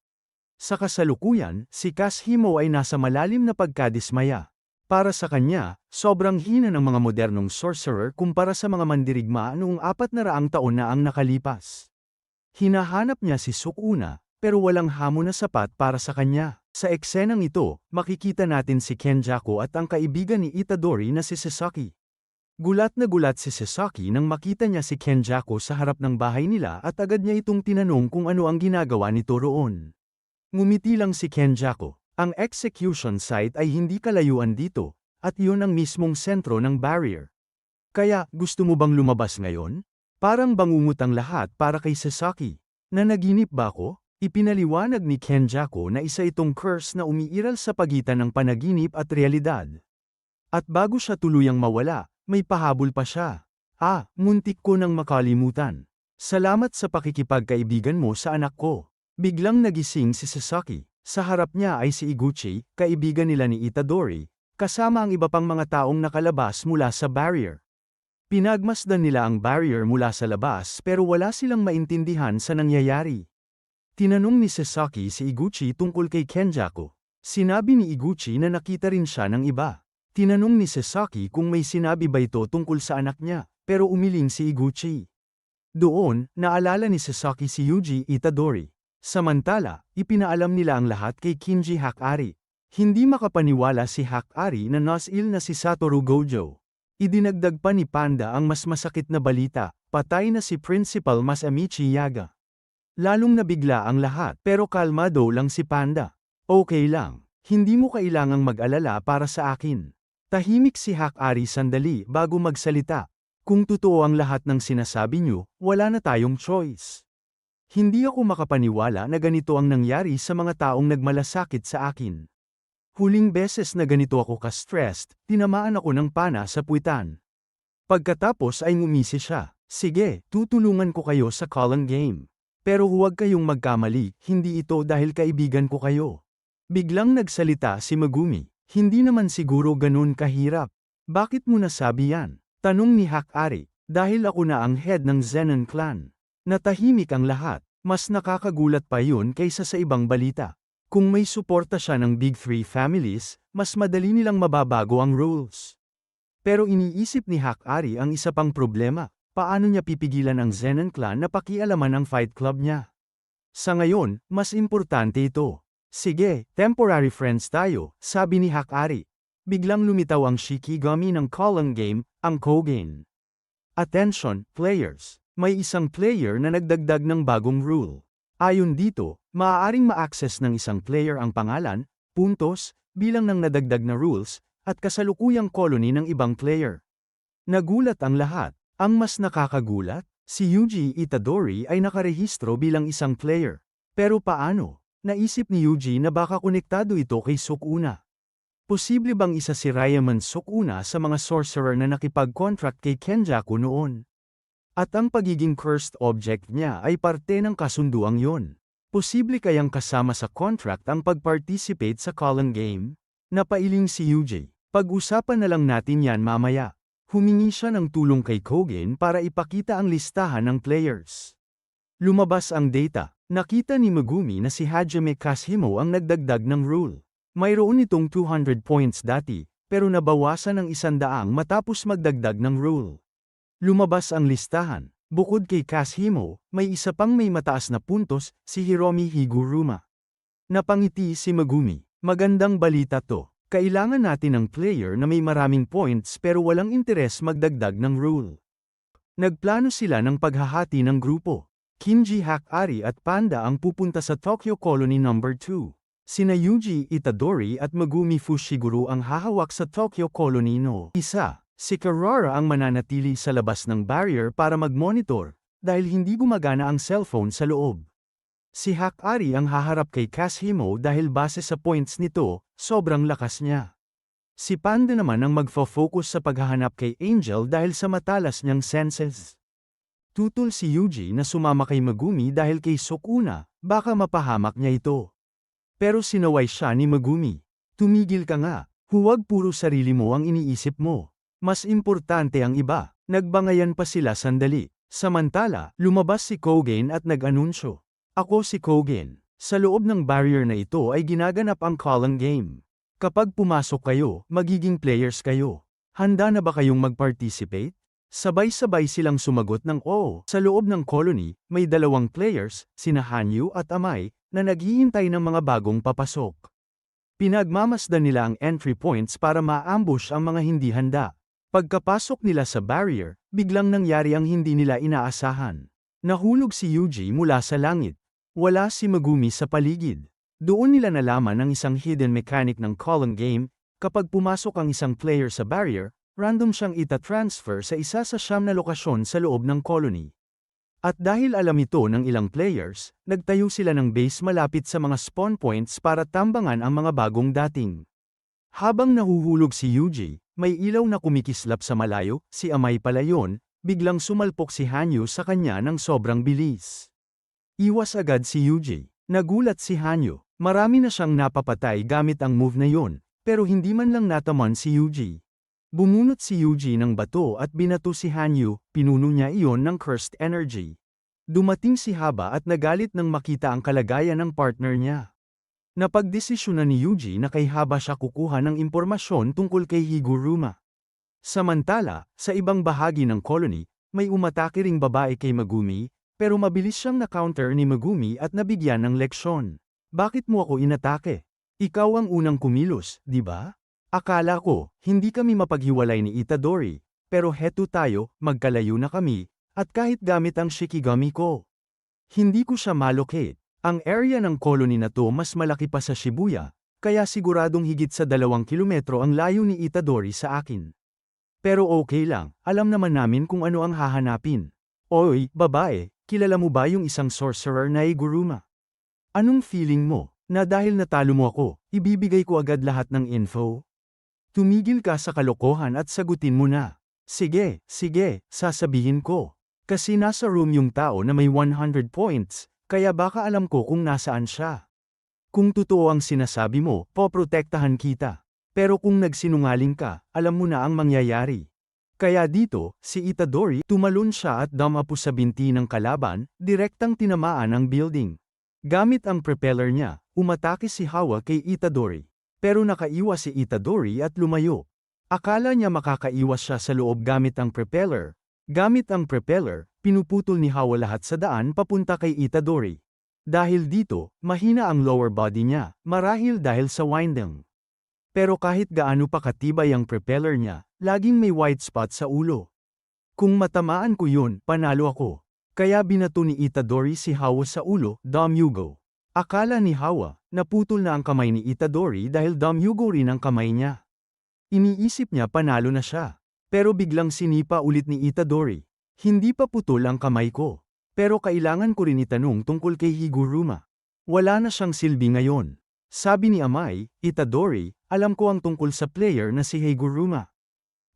Sa kasalukuyan, si Kashimo ay nasa malalim na pagkadismaya. Para sa kanya, sobrang hina ng mga modernong sorcerer kumpara sa mga mandirigma noong 400 taon na ang nakalipas. Hinahanap niya si Sukuna, pero walang hamon na sapat para sa kanya. Sa eksenang ito, makikita natin si Kenjaku at ang kaibigan ni Itadori na si Sasaki. Gulat na gulat si Sasaki nang makita niya si Kenjaku sa harap ng bahay nila at agad niya itong tinanong kung ano ang ginagawa nito roon. Ngumiti lang si Kenjaku. Ang execution site ay hindi kalayuan dito, at iyon ang mismong sentro ng barrier. Kaya, gusto mo bang lumabas ngayon? Parang bangungot ang lahat para kay Sasaki. Nanaginip ba ako? Ipinaliwanag ni Kenjaku na isa itong curse na umiiral sa pagitan ng panaginip at realidad. At bago siya tuluyang mawala, may pahabol pa siya. Muntik ko nang makalimutan. Salamat sa pakikipagkaibigan mo sa anak ko. Biglang nagising si Sasaki. Sa harap niya ay si Iguchi, kaibigan nila ni Itadori, kasama ang iba pang mga taong nakalabas mula sa barrier. Pinagmasdan nila ang barrier mula sa labas pero wala silang maintindihan sa nangyayari. Tinanong ni Sasaki si Iguchi tungkol kay Kenjaku. Sinabi ni Iguchi na nakita rin siya ng iba. Tinanong ni Sasaki kung may sinabi ba ito tungkol sa anak niya, pero umiling si Iguchi. Doon, naalala ni Sasaki si Yuji Itadori. Samantala, ipinaalam nila ang lahat kay Kinji Hakari. Hindi makapaniwala si Hakari na nas-ill na si Satoru Gojo. Idinagdag pa ni Panda ang mas masakit na balita, patay na si Principal Masamichi Yaga. Lalong nabigla ang lahat pero kalmado lang si Panda. Okay lang, hindi mo kailangang mag-alala para sa akin. Tahimik si Hakari sandali bago magsalita. Kung totoo ang lahat ng sinasabi niyo, wala na tayong choice. Hindi ako makapaniwala na ganito ang nangyari sa mga taong nagmalasakit sa akin. Huling beses na ganito ako ka-stressed, tinamaan ako ng pana sa puwitan. Pagkatapos ay ngumisi siya. Sige, tutulungan ko kayo sa Colin game. Pero huwag kayong magkamali, hindi ito dahil kaibigan ko kayo. Biglang nagsalita si Megumi. Hindi naman siguro ganun kahirap. Bakit mo nasabi yan? Tanong ni Hakari. Dahil ako na ang head ng Zenon clan. Natahimik ang lahat. Mas nakakagulat pa yun kaysa sa ibang balita. Kung may suporta siya ng Big Three families, mas madali nilang mababago ang rules. Pero iniisip ni Hakari ang isa pang problema. Paano niya pipigilan ang Zenon clan na pakialaman ang fight club niya? Sa ngayon, mas importante ito. Sige, temporary friends tayo, sabi ni Hakari. Biglang lumitaw ang Shikigami ng Colin game, ang Kogen. Attention, players! May isang player na nagdagdag ng bagong rule. Ayon dito, maaaring ma-access ng isang player ang pangalan, puntos, bilang ng nadagdag na rules, at kasalukuyang colony ng ibang player. Nagulat ang lahat. Ang mas nakakagulat, si Yuji Itadori ay nakarehistro bilang isang player. Pero paano? Naisip ni Yuji na baka konektado ito kay Sukuna. Posible bang isa si Ryaman Sukuna sa mga sorcerer na nakipag-contract kay Kenjaku noon? At ang pagiging cursed object niya ay parte ng kasunduang yon. Posible kayang kasama sa contract ang pag-participate sa Colin game? Napailing si Yuji. Pag-usapan na lang natin yan mamaya. Humingi siya ng tulong kay Kogen para ipakita ang listahan ng players. Lumabas ang data. Nakita ni Megumi na si Hajime Kashimo ang nagdagdag ng rule. Mayroon itong 200 points dati, pero nabawasan ng 100 matapos magdagdag ng rule. Lumabas ang listahan. Bukod kay Kashimo, may isa pang may mataas na puntos, si Hiromi Higuruma. Napangiti si Megumi. Magandang balita to. Kailangan natin ng player na may maraming points pero walang interes magdagdag ng rule. Nagplano sila ng paghahati ng grupo. Kinji Hakari at Panda ang pupunta sa Tokyo Colony No. 2. Sina Yuji Itadori at Megumi Fushiguro ang hahawak sa Tokyo Colony No. 1. Si Karara ang mananatili sa labas ng barrier para mag-monitor, dahil hindi gumagana ang cellphone sa loob. Si Hakari ang haharap kay Kashimo dahil base sa points nito, sobrang lakas niya. Si Panda naman ang magfo-focus sa paghahanap kay Angel dahil sa matalas niyang senses. Tutol si Yuji na sumama kay Megumi dahil kay Sukuna, baka mapahamak niya ito. Pero sinaway siya ni Megumi. Tumigil ka nga, huwag puro sarili mo ang iniisip mo. Mas importante ang iba. Nagbangayan pa sila sandali. Samantala, lumabas si Kogen at nag-anunsyo. Ako si Kogen. Sa loob ng barrier na ito ay ginaganap ang Calling Game. Kapag pumasok kayo, magiging players kayo. Handa na ba kayong mag-participate? Sabay-sabay silang sumagot ng oo. Sa loob ng colony, may dalawang players, sina Hanyu at Amai, na naghihintay ng mga bagong papasok. Pinagmamasdan nila ang entry points para ma-ambush ang mga hindi handa. Pagkapasok nila sa barrier, biglang nangyari ang hindi nila inaasahan. Nahulog si Yuji mula sa langit. Wala si Megumi sa paligid. Doon nila nalaman ang isang hidden mechanic ng Calling Game, kapag pumasok ang isang player sa barrier, random siyang ita-transfer sa isa sa 9 na lokasyon sa loob ng colony. At dahil alam ito ng ilang players, nagtayo sila ng base malapit sa mga spawn points para tambangan ang mga bagong dating. Habang nahuhulog si Yuji, may ilaw na kumikislap sa malayo, si Amai pala yun, biglang sumalpok si Hanyu sa kanya ng sobrang bilis. Iwas agad si Yuji. Nagulat si Hanyu. Marami na siyang napapatay gamit ang move na yon, pero hindi man lang nataman si Yuji. Bumunot si Yuji ng bato at binato si Hanyu, pinuno niya iyon ng cursed energy. Dumating si Haba at nagalit nang makita ang kalagayan ng partner niya. Napagdesisyonan ni Yuji na kay Haba siya kukuha ng impormasyon tungkol kay Higuruma. Samantala, sa ibang bahagi ng colony, may umatake ring babae kay Megumi, pero mabilis siyang na-counter ni Megumi at nabigyan ng leksyon. Bakit mo ako inatake? Ikaw ang unang kumilos, di ba? Akala ko, hindi kami mapaghiwalay ni Itadori, pero heto tayo, magkalayo na kami, at kahit gamit ang Shikigami ko. Hindi ko siya malocate. Ang area ng colony na to mas malaki pa sa Shibuya, kaya siguradong higit sa 2 kilometro ang layo ni Itadori sa akin. Pero okay lang, alam naman namin kung ano ang hahanapin. Oy, babae, kilala mo ba yung isang sorcerer na Higuruma? Anong feeling mo, na dahil natalo mo ako, ibibigay ko agad lahat ng info? Tumigil ka sa kalokohan at sagutin mo na. Sige, sasabihin ko. Kasi nasa room yung tao na may 100 points, kaya baka alam ko kung nasaan siya. Kung totoo ang sinasabi mo, poprotektahan kita. Pero kung nagsinungaling ka, alam mo na ang mangyayari. Kaya dito, si Itadori, tumalon siya at dumapo sa binti ng kalaban, direktang tinamaan ang building. Gamit ang propeller niya, umatake si Hawa kay Itadori. Pero nakaiwas si Itadori at lumayo. Akala niya makakaiwas siya sa loob gamit ang propeller. Gamit ang propeller, pinuputol ni Hawa lahat sa daan papunta kay Itadori. Dahil dito, mahina ang lower body niya, marahil dahil sa winding. Pero kahit gaano pa katibay ang propeller niya, laging may white spot sa ulo. Kung matamaan ko yun, panalo ako. Kaya binato ni Itadori si Hawa sa ulo, Damyugo. Akala ni Hawa, naputol na ang kamay ni Itadori dahil Damyugo rin ang kamay niya. Iniisip niya panalo na siya. Pero biglang sinipa ulit ni Itadori. Hindi pa putol ang kamay ko. Pero kailangan ko rin itanong tungkol kay Higuruma. Wala na siyang silbi ngayon. Sabi ni Amai, Itadori, alam ko ang tungkol sa player na si Higuruma.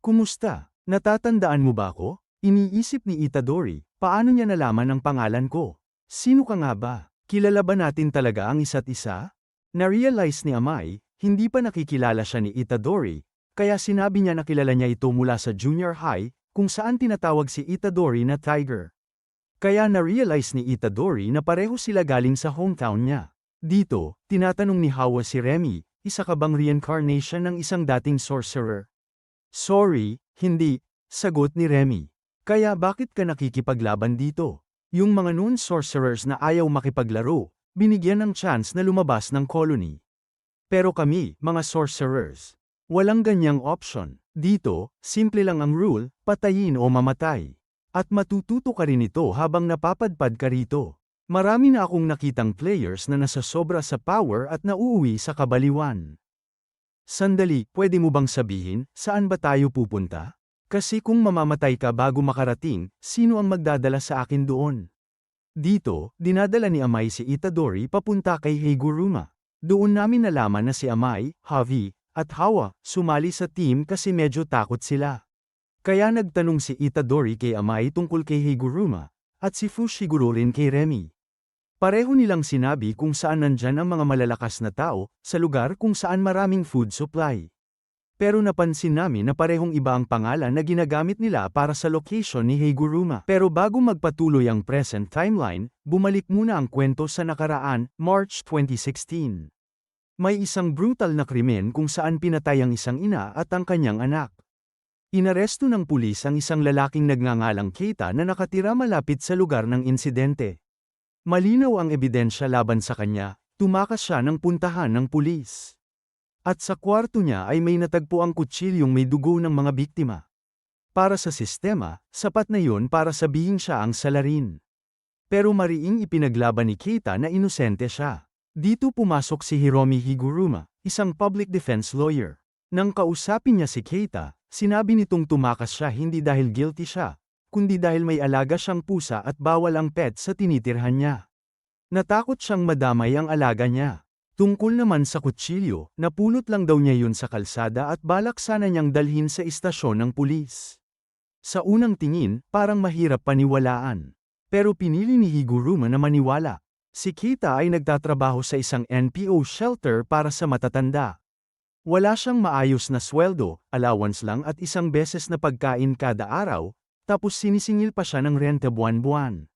Kumusta? Natatandaan mo ba ako? Iniisip ni Itadori, paano niya nalaman ang pangalan ko? Sino ka nga ba? Kilala ba natin talaga ang isa't isa? Na-realize ni Amai, hindi pa nakikilala siya ni Itadori, kaya sinabi niya na kilala niya ito mula sa junior high, kung saan tinatawag si Itadori na Tiger. Kaya na-realize ni Itadori na pareho sila galing sa hometown niya. Dito, tinatanong ni Hawa si Remy, isa ka bang reincarnation ng isang dating sorcerer? Sorry, hindi, sagot ni Remy. Kaya bakit ka nakikipaglaban dito? Yung mga noon sorcerers na ayaw makipaglaro, binigyan ng chance na lumabas ng colony. Pero kami, mga sorcerers, walang ganyang option. Dito, simple lang ang rule, patayin o mamatay. At matututo ka rin ito habang napapadpad ka rito. Marami na akong nakitang players na nasasobra sa power at nauuwi sa kabaliwan. Sandali, pwede mo bang sabihin, saan ba tayo pupunta? Kasi kung mamamatay ka bago makarating, sino ang magdadala sa akin doon? Dito, dinadala ni Amay si Itadori papunta kay Higuruma. Doon namin nalaman na si Amay, Javi, at Hawa, sumali sa team kasi medyo takot sila. Kaya nagtanong si Itadori kay Amay tungkol kay Higuruma, at si Fushiguro rin kay Remy. Pareho nilang sinabi kung saan nandyan ang mga malalakas na tao, sa lugar kung saan maraming food supply. Pero napansin namin na parehong iba ang pangalan na ginagamit nila para sa location ni Higuruma. Pero bago magpatuloy ang present timeline, bumalik muna ang kwento sa nakaraan, March 2016. May isang brutal na krimen kung saan pinatay ang isang ina at ang kanyang anak. Inaresto ng pulis ang isang lalaking nagngangalang Keita na nakatira malapit sa lugar ng insidente. Malinaw ang ebidensya laban sa kanya, tumakas siya ng puntahan ng pulis. At sa kwarto niya ay may natagpo ang kutsilyong may dugo ng mga biktima. Para sa sistema, sapat na yun para sabihin siya ang salarin. Pero mariing ipinaglaban ni Keita na inosente siya. Dito pumasok si Hiromi Higuruma, isang public defense lawyer. Nang kausapin niya si Keita, sinabi nitong tumakas siya hindi dahil guilty siya, kundi dahil may alaga siyang pusa at bawal ang pet sa tinitirhan niya. Natakot siyang madamay ang alaga niya. Tungkol naman sa kutsilyo, napulot lang daw niya yun sa kalsada at balak sana niyang dalhin sa istasyon ng pulis. Sa unang tingin, parang mahirap paniwalaan. Pero pinili ni Higuruma na maniwala. Si Keita ay nagtatrabaho sa isang NPO shelter para sa matatanda. Wala siyang maayos na sweldo, allowance lang at isang beses na pagkain kada araw, tapos sinisingil pa siya ng renta buwan-buwan.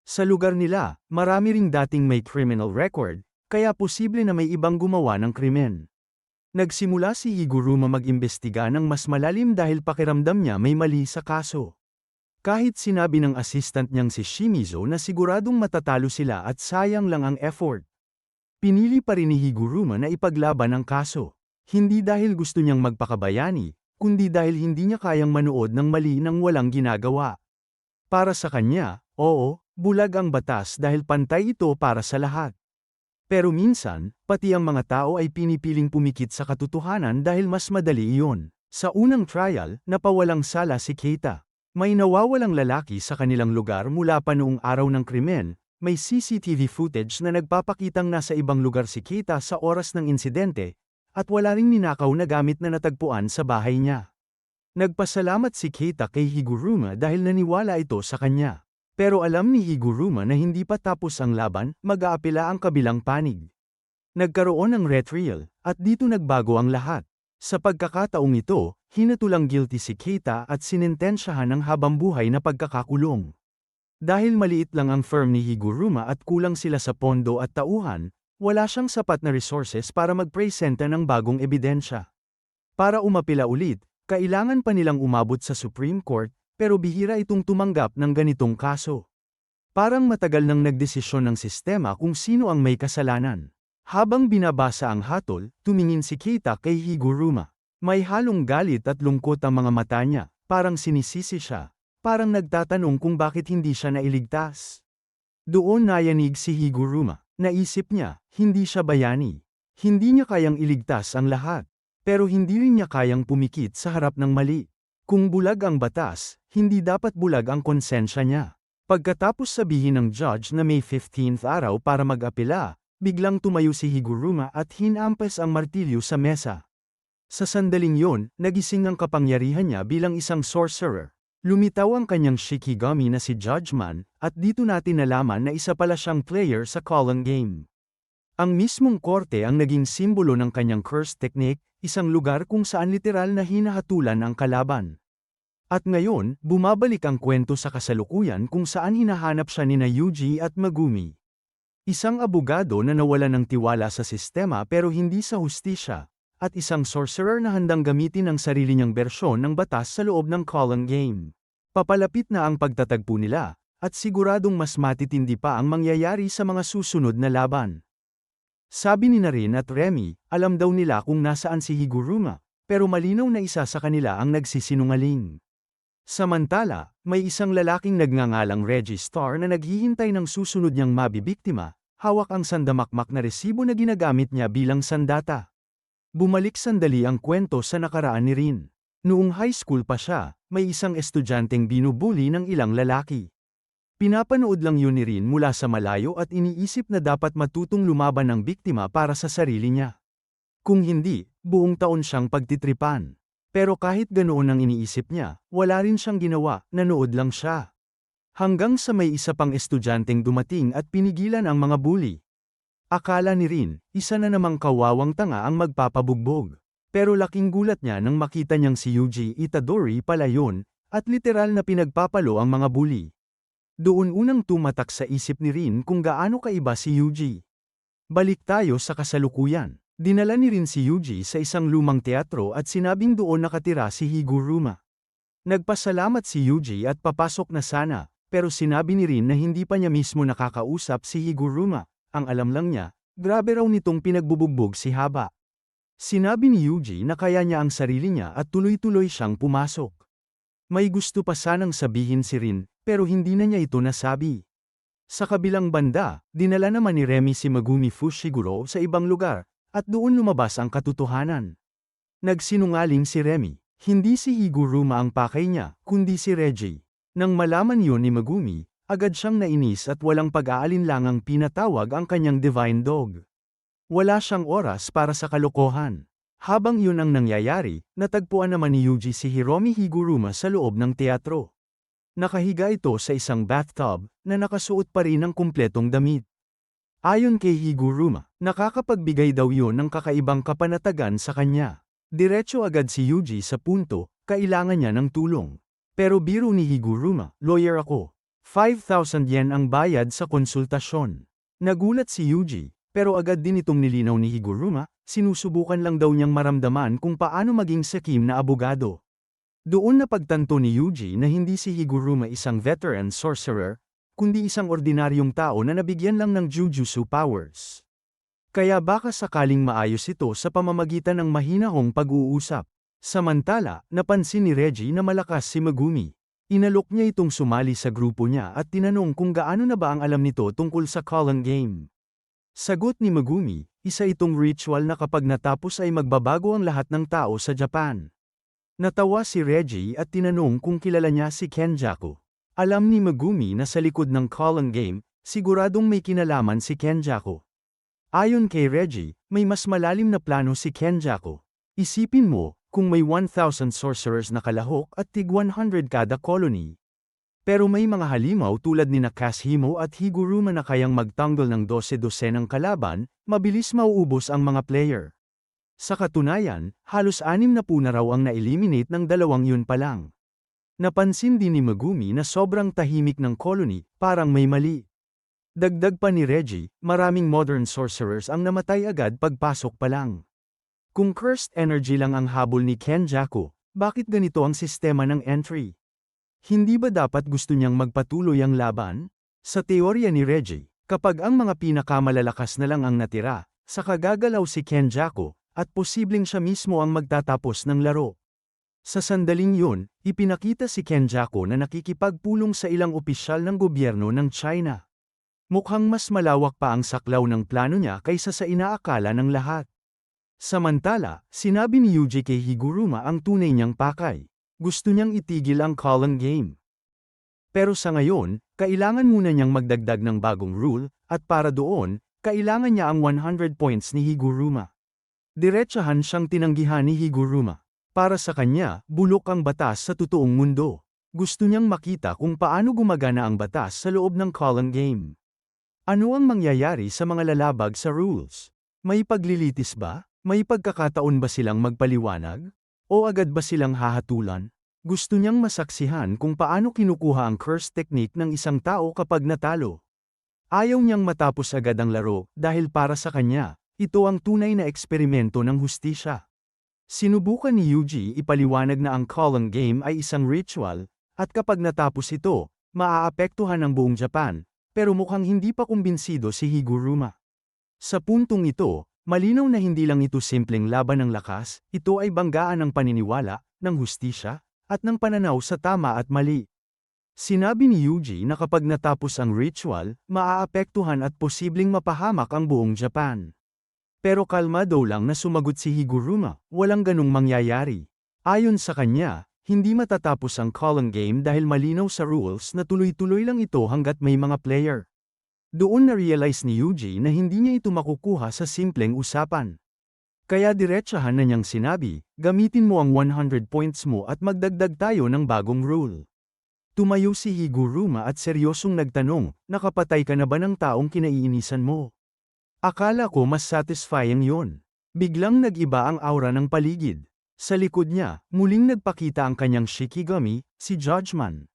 Sa lugar nila, marami ring dating may criminal record, kaya posible na may ibang gumawa ng krimen. Nagsimula si Higuruma mag-imbestiga ng mas malalim dahil pakiramdam niya may mali sa kaso. Kahit sinabi ng assistant niyang si Shimizu na siguradong matatalo sila at sayang lang ang effort. Pinili pa rin ni Higuruma na ipaglaban ang kaso. Hindi dahil gusto niyang magpakabayani, kundi dahil hindi niya kayang manood ng mali nang walang ginagawa. Para sa kanya, oo, bulag ang batas dahil pantay ito para sa lahat. Pero minsan, pati ang mga tao ay pinipiling pumikit sa katotohanan dahil mas madali iyon. Sa unang trial, napawalang sala si Keita. May nawawalang lalaki sa kanilang lugar mula pa noong araw ng krimen, may CCTV footage na nagpapakitang nasa ibang lugar si Keita sa oras ng insidente, at wala ring ninakaw na gamit na natagpuan sa bahay niya. Nagpasalamat si Keita kay Higuruma dahil naniwala ito sa kanya. Pero alam ni Higuruma na hindi pa tapos ang laban, mag-aapela ang kabilang panig. Nagkaroon ng retrial, at dito nagbago ang lahat. Sa pagkakataong ito, hinatulang guilty si Keita at sinintensyahan ng habambuhay na pagkakakulong. Dahil maliit lang ang firm ni Higuruma at kulang sila sa pondo at tauhan, wala siyang sapat na resources para magpresenta ng bagong ebidensya. Para umapela ulit, kailangan pa nilang umabot sa Supreme Court, pero bihira itong tumanggap ng ganitong kaso. Parang matagal nang nagdesisyon ng sistema kung sino ang may kasalanan. Habang binabasa ang hatol, tumingin si Keita kay Higuruma. May halong galit at lungkot ang mga mata niya, parang sinisisi siya. Parang nagtatanong kung bakit hindi siya nailigtas. Doon nayanig si Higuruma. Naisip niya, hindi siya bayani. Hindi niya kayang iligtas ang lahat. Pero hindi rin niya kayang pumikit sa harap ng mali. Kung bulag ang batas, hindi dapat bulag ang konsensya niya. Pagkatapos sabihin ng judge na may 15th araw para mag-apela, biglang tumayo si Higuruma at hinampas ang martilyo sa mesa. Sa sandaling yon, nagising ang kapangyarihan niya bilang isang sorcerer. Lumitaw ang kanyang Shikigami na si Judgman, at dito natin nalaman na isa pala siyang player sa Calling Game. Ang mismong korte ang naging simbolo ng kanyang curse technique, isang lugar kung saan literal na hinahatulan ang kalaban. At ngayon, bumabalik ang kwento sa kasalukuyan kung saan hinahanap siya nina Yuji at Megumi. Isang abogado na nawalan ng tiwala sa sistema pero hindi sa hustisya, at isang sorcerer na handang gamitin ang sarili niyang bersyon ng batas sa loob ng Calling Game. Papalapit na ang pagtatagpo nila, at siguradong mas matitindi pa ang mangyayari sa mga susunod na laban. Sabi ni Narin at Remy, alam daw nila kung nasaan si Higuruma, pero malinaw na isa sa kanila ang nagsisinungaling. Samantala, may isang lalaking nagngangalang Reggie Starr na naghihintay ng susunod niyang mabibiktima, hawak ang sandamakmak na resibo na ginagamit niya bilang sandata. Bumalik sandali ang kwento sa nakaraan ni Rin. Noong high school pa siya, may isang estudyanteng binubuli ng ilang lalaki. Pinapanood lang yun ni Rin mula sa malayo at iniisip na dapat matutong lumaban ng biktima para sa sarili niya. Kung hindi, buong taon siyang pagtitripan. Pero kahit ganoon ang iniisip niya, wala rin siyang ginawa, nanood lang siya. Hanggang sa may isa pang estudyanteng dumating at pinigilan ang mga bully. Akala ni Rin, isa na namang kawawang tanga ang magpapabugbog. Pero laking gulat niya nang makita niyang si Yuji Itadori pala yun, at literal na pinagpapalo ang mga bully. Doon unang tumatak sa isip ni Rin kung gaano kaiba si Yuji. Balik tayo sa kasalukuyan. Dinala ni Rin si Yuji sa isang lumang teatro at sinabing doon nakatira si Higuruma. Nagpasalamat si Yuji at papasok na sana, pero sinabi ni Rin na hindi pa niya mismo nakakausap si Higuruma. Ang alam lang niya, grabe raw nitong pinagbubugbog si Haba. Sinabi ni Yuji na kaya niya ang sarili niya at tuloy-tuloy siyang pumasok. May gusto pa sanang sabihin si Rin, pero hindi na niya ito nasabi. Sa kabilang banda, dinala naman ni Remy si Megumi Fushiguro sa ibang lugar, at doon lumabas ang katotohanan. Nagsinungaling si Remy, hindi si Higuruma ang pakay niya, kundi si Reggie. Nang malaman yun ni Megumi, agad siyang nainis at walang pag-aalinlangang pinatawag ang kanyang divine dog. Wala siyang oras para sa kalokohan. Habang yun ang nangyayari, natagpuan naman ni Yuji si Hiromi Higuruma sa loob ng teatro. Nakahiga ito sa isang bathtub, na nakasuot pa rin ng kumpletong damit. Ayon kay Higuruma, nakakapagbigay daw yun ng kakaibang kapanatagan sa kanya. Diretso agad si Yuji sa punto, kailangan niya ng tulong. Pero biro ni Higuruma, lawyer ako. 5,000 yen ang bayad sa konsultasyon. Nagulat si Yuji, pero agad din itong nilinaw ni Higuruma, sinusubukan lang daw niyang maramdaman kung paano maging sakim na abogado. Doon napagtanto ni Yuji na hindi si Higuruma isang veteran sorcerer, kundi isang ordinaryong tao na nabigyan lang ng jujutsu powers. Kaya baka sakaling maayos ito sa pamamagitan ng mahinahong pag-uusap. Samantala, napansin ni Reggie na malakas si Megumi. Inalok niya itong sumali sa grupo niya at tinanong kung gaano na ba ang alam nito tungkol sa Colon Game. Sagot ni Megumi, isa itong ritual na kapag natapos ay magbabago ang lahat ng tao sa Japan. Natawa si Reggie at tinanong kung kilala niya si Kenjaku. Alam ni Megumi na sa likod ng Colon Game, siguradong may kinalaman si Kenjaku. Ayon kay Reggie, may mas malalim na plano si Kenjaku. Isipin mo, kung may 1,000 sorcerers na kalahok at tig 100 kada colony. Pero may mga halimaw tulad ni Kashimo at Higuruma na kayang magtanggol ng 12-12 ng kalaban, mabilis mauubos ang mga player. Sa katunayan, halos 6 na po na raw ang na-eliminate ng dalawang yun pa lang. Napansin din ni Megumi na sobrang tahimik ng colony, parang may mali. Dagdag pa ni Reggie, maraming modern sorcerers ang namatay agad pagpasok pa lang. Kung cursed energy lang ang habol ni Kenjaku, bakit ganito ang sistema ng entry? Hindi ba dapat gusto niyang magpatuloy ang laban? Sa teorya ni Reggie, kapag ang mga pinakamalalakas na lang ang natira, saka gagalaw si Kenjaku, at posibleng siya mismo ang magtatapos ng laro. Sa sandaling yun, ipinakita si Kenjaku na nakikipagpulong sa ilang opisyal ng gobyerno ng China. Mukhang mas malawak pa ang saklaw ng plano niya kaysa sa inaakala ng lahat. Samantala, sinabi ni Yuji kay Higuruma ang tunay niyang pakay. Gusto niyang itigil ang Colon Game. Pero sa ngayon, kailangan muna niyang magdagdag ng bagong rule, at para doon, kailangan niya ang 100 points ni Higuruma. Diretsahan siyang tinanggihan ni Higuruma. Para sa kanya, bulok ang batas sa totoong mundo. Gusto niyang makita kung paano gumagana ang batas sa loob ng Colon Game. Ano ang mangyayari sa mga lalabag sa rules? May paglilitis ba? May pagkakataon ba silang magpaliwanag? O agad ba silang hahatulan? Gusto niyang masaksihan kung paano kinukuha ang curse technique ng isang tao kapag natalo. Ayaw niyang matapos agad ang laro dahil para sa kanya, ito ang tunay na eksperimento ng hustisya. Sinubukan ni Yuji ipaliwanag na ang Colon Game ay isang ritual, at kapag natapos ito, maaapektuhan ang buong Japan, pero mukhang hindi pa kumbinsido si Higuruma. Sa puntong ito, malinaw na hindi lang ito simpleng laban ng lakas, ito ay banggaan ng paniniwala, ng hustisya, at ng pananaw sa tama at mali. Sinabi ni Yuji na kapag natapos ang ritual, maaapektuhan at posibleng mapahamak ang buong Japan. Pero kalmado lang na sumagot si Higuruma, walang ganung mangyayari. Ayon sa kanya, hindi matatapos ang Column Game dahil malinaw sa rules na tuloy-tuloy lang ito hanggat may mga player. Doon na-realize ni Yuji na hindi niya ito makukuha sa simpleng usapan. Kaya diretsahan na niyang sinabi, gamitin mo ang 100 points mo at magdagdag tayo ng bagong rule. Tumayo si Higuruma at seryosong nagtanong, nakapatay ka na ba ng taong kinaiinisan mo? Akala ko mas satisfying yon. Biglang nag-iba ang aura ng paligid. Sa likod niya, muling nagpakita ang kanyang Shikigami, si Judgment.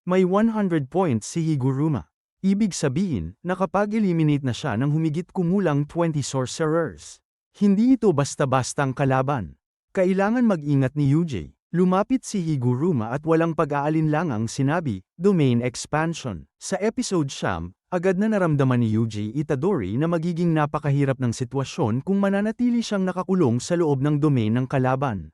May 100 points si Higuruma. Ibig sabihin, nakapag-eliminate na siya ng humigit kumulang 20 sorcerers. Hindi ito basta-bastang kalaban. Kailangan mag-ingat ni Yuji. Lumapit si Higuruma at walang pag-aalinlangang sinabi, Domain Expansion. Sa episode siyam, agad na naramdaman ni Yuji Itadori na magiging napakahirap ng sitwasyon kung mananatili siyang nakakulong sa loob ng domain ng kalaban.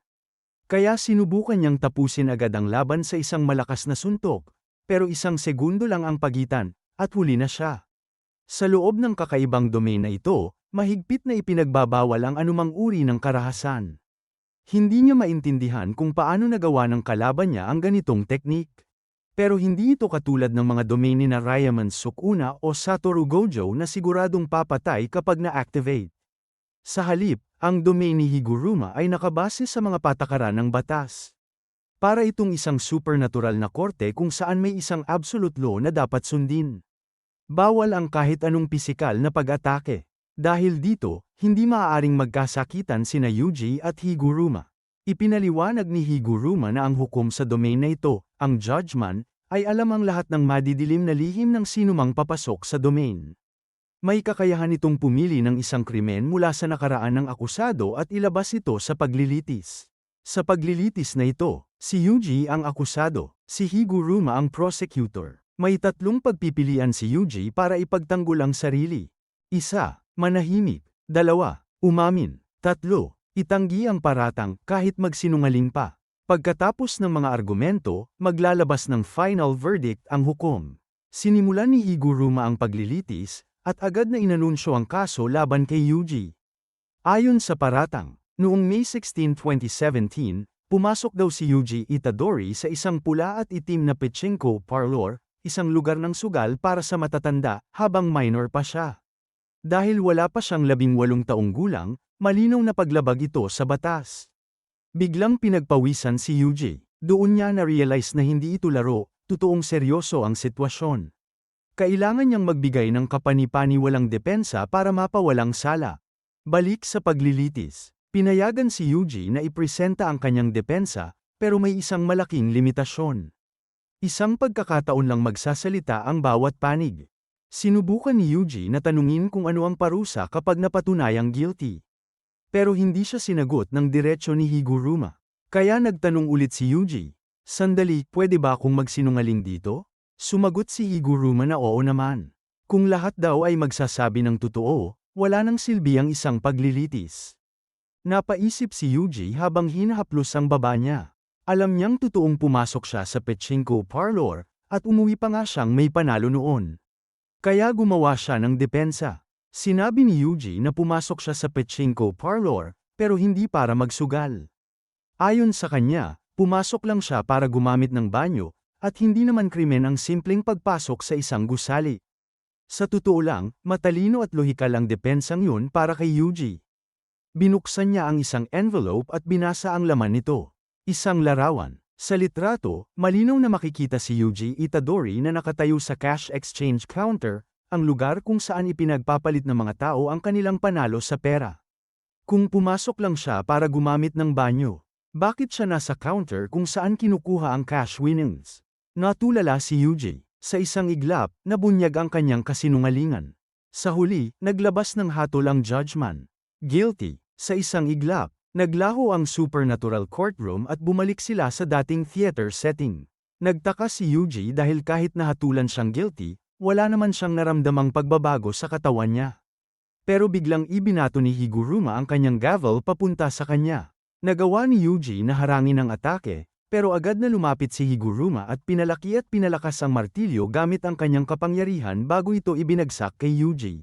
Kaya sinubukan niyang tapusin agad ang laban sa isang malakas na suntok, pero isang segundo lang ang pagitan, at huli na siya. Sa loob ng kakaibang domain na ito, mahigpit na ipinagbabawal ang anumang uri ng karahasan. Hindi niya maintindihan kung paano nagawa ng kalaban niya ang ganitong teknik. Pero hindi ito katulad ng mga domain ni Ryaman Sukuna o Satoru Gojo na siguradong papatay kapag na-activate. Sa halip, ang domain ni Higuruma ay nakabase sa mga patakaran ng batas. Para itong isang supernatural na korte kung saan may isang absolute law na dapat sundin. Bawal ang kahit anong pisikal na pag-atake. Dahil dito, hindi maaaring magkasakitan sina Yuji at Higuruma. Ipinaliwanag ni Higuruma na ang hukom sa domain na ito, ang Judgment, ay alam ang lahat ng madidilim na lihim ng sinumang papasok sa domain. May kakayahan itong pumili ng isang krimen mula sa nakaraan ng akusado at ilabas ito sa paglilitis. Sa paglilitis na ito, si Yuji ang akusado, si Higuruma ang prosecutor. May tatlong pagpipilian si Yuji para ipagtanggol ang sarili. 1. Manahimik. 2. Umamin. 3. Itanggi ang paratang kahit magsinungaling pa. Pagkatapos ng mga argumento, maglalabas ng final verdict ang hukom. Sinimulan ni Higuruma ang paglilitis, at agad na inanunsyo ang kaso laban kay Yuji. Ayon sa paratang, noong May 16, 2017, pumasok daw si Yuji Itadori sa isang pula at itim na pachinko parlor, isang lugar ng sugal para sa matatanda, habang minor pa siya. Dahil wala pa siyang 18 taong gulang, malinaw na paglabag ito sa batas. Biglang pinagpawisan si Yuji. Doon niya na-realize na hindi ito laro, totoong seryoso ang sitwasyon. Kailangan niyang magbigay ng kapani-paniwalang depensa para mapawalang sala. Balik sa paglilitis. Pinayagan si Yuji na ipresenta ang kanyang depensa, pero may isang malaking limitasyon. Isang pagkakataon lang magsasalita ang bawat panig. Sinubukan ni Yuji na tanungin kung ano ang parusa kapag napatunayang guilty. Pero hindi siya sinagot ng diretsyo ni Higuruma. Kaya nagtanong ulit si Yuji, sandali, pwede ba akong magsinungaling dito? Sumagot si Higuruma na oo naman. Kung lahat daw ay magsasabi ng totoo, wala nang silbi ang isang paglilitis. Napaisip si Yuji habang hinahaplos ang baba niya. Alam niyang totoong pumasok siya sa pachinko parlor, at umuwi pa nga siyang may panalo noon. Kaya gumawa siya ng depensa. Sinabi ni Yuji na pumasok siya sa pachinko parlor, pero hindi para magsugal. Ayon sa kanya, pumasok lang siya para gumamit ng banyo, at hindi naman krimen ang simpleng pagpasok sa isang gusali. Sa totoo lang, matalino at lohikal ang depensang yun para kay Yuji. Binuksan niya ang isang envelope at binasa ang laman nito. Isang larawan. Sa litrato, malinaw na makikita si Yuji Itadori na nakatayo sa cash exchange counter, ang lugar kung saan ipinagpapalit ng mga tao ang kanilang panalo sa pera. Kung pumasok lang siya para gumamit ng banyo, bakit siya nasa counter kung saan kinukuha ang cash winnings? Natulala si Yuji. Sa isang iglap, nabunyag ang kanyang kasinungalingan. Sa huli, naglabas ng hatol ang Judgment. Guilty. Sa isang iglap, naglaho ang supernatural courtroom at bumalik sila sa dating theater setting. Nagtaka si Yuji dahil kahit nahatulan siyang guilty, wala naman siyang naramdamang pagbabago sa katawan niya. Pero biglang ibinato ni Higuruma ang kanyang gavel papunta sa kanya. Nagawa ni Yuji na harangin ang atake, Pero agad na lumapit si Higuruma at pinalakas ang martilyo gamit ang kanyang kapangyarihan bago ito ibinagsak kay Yuji.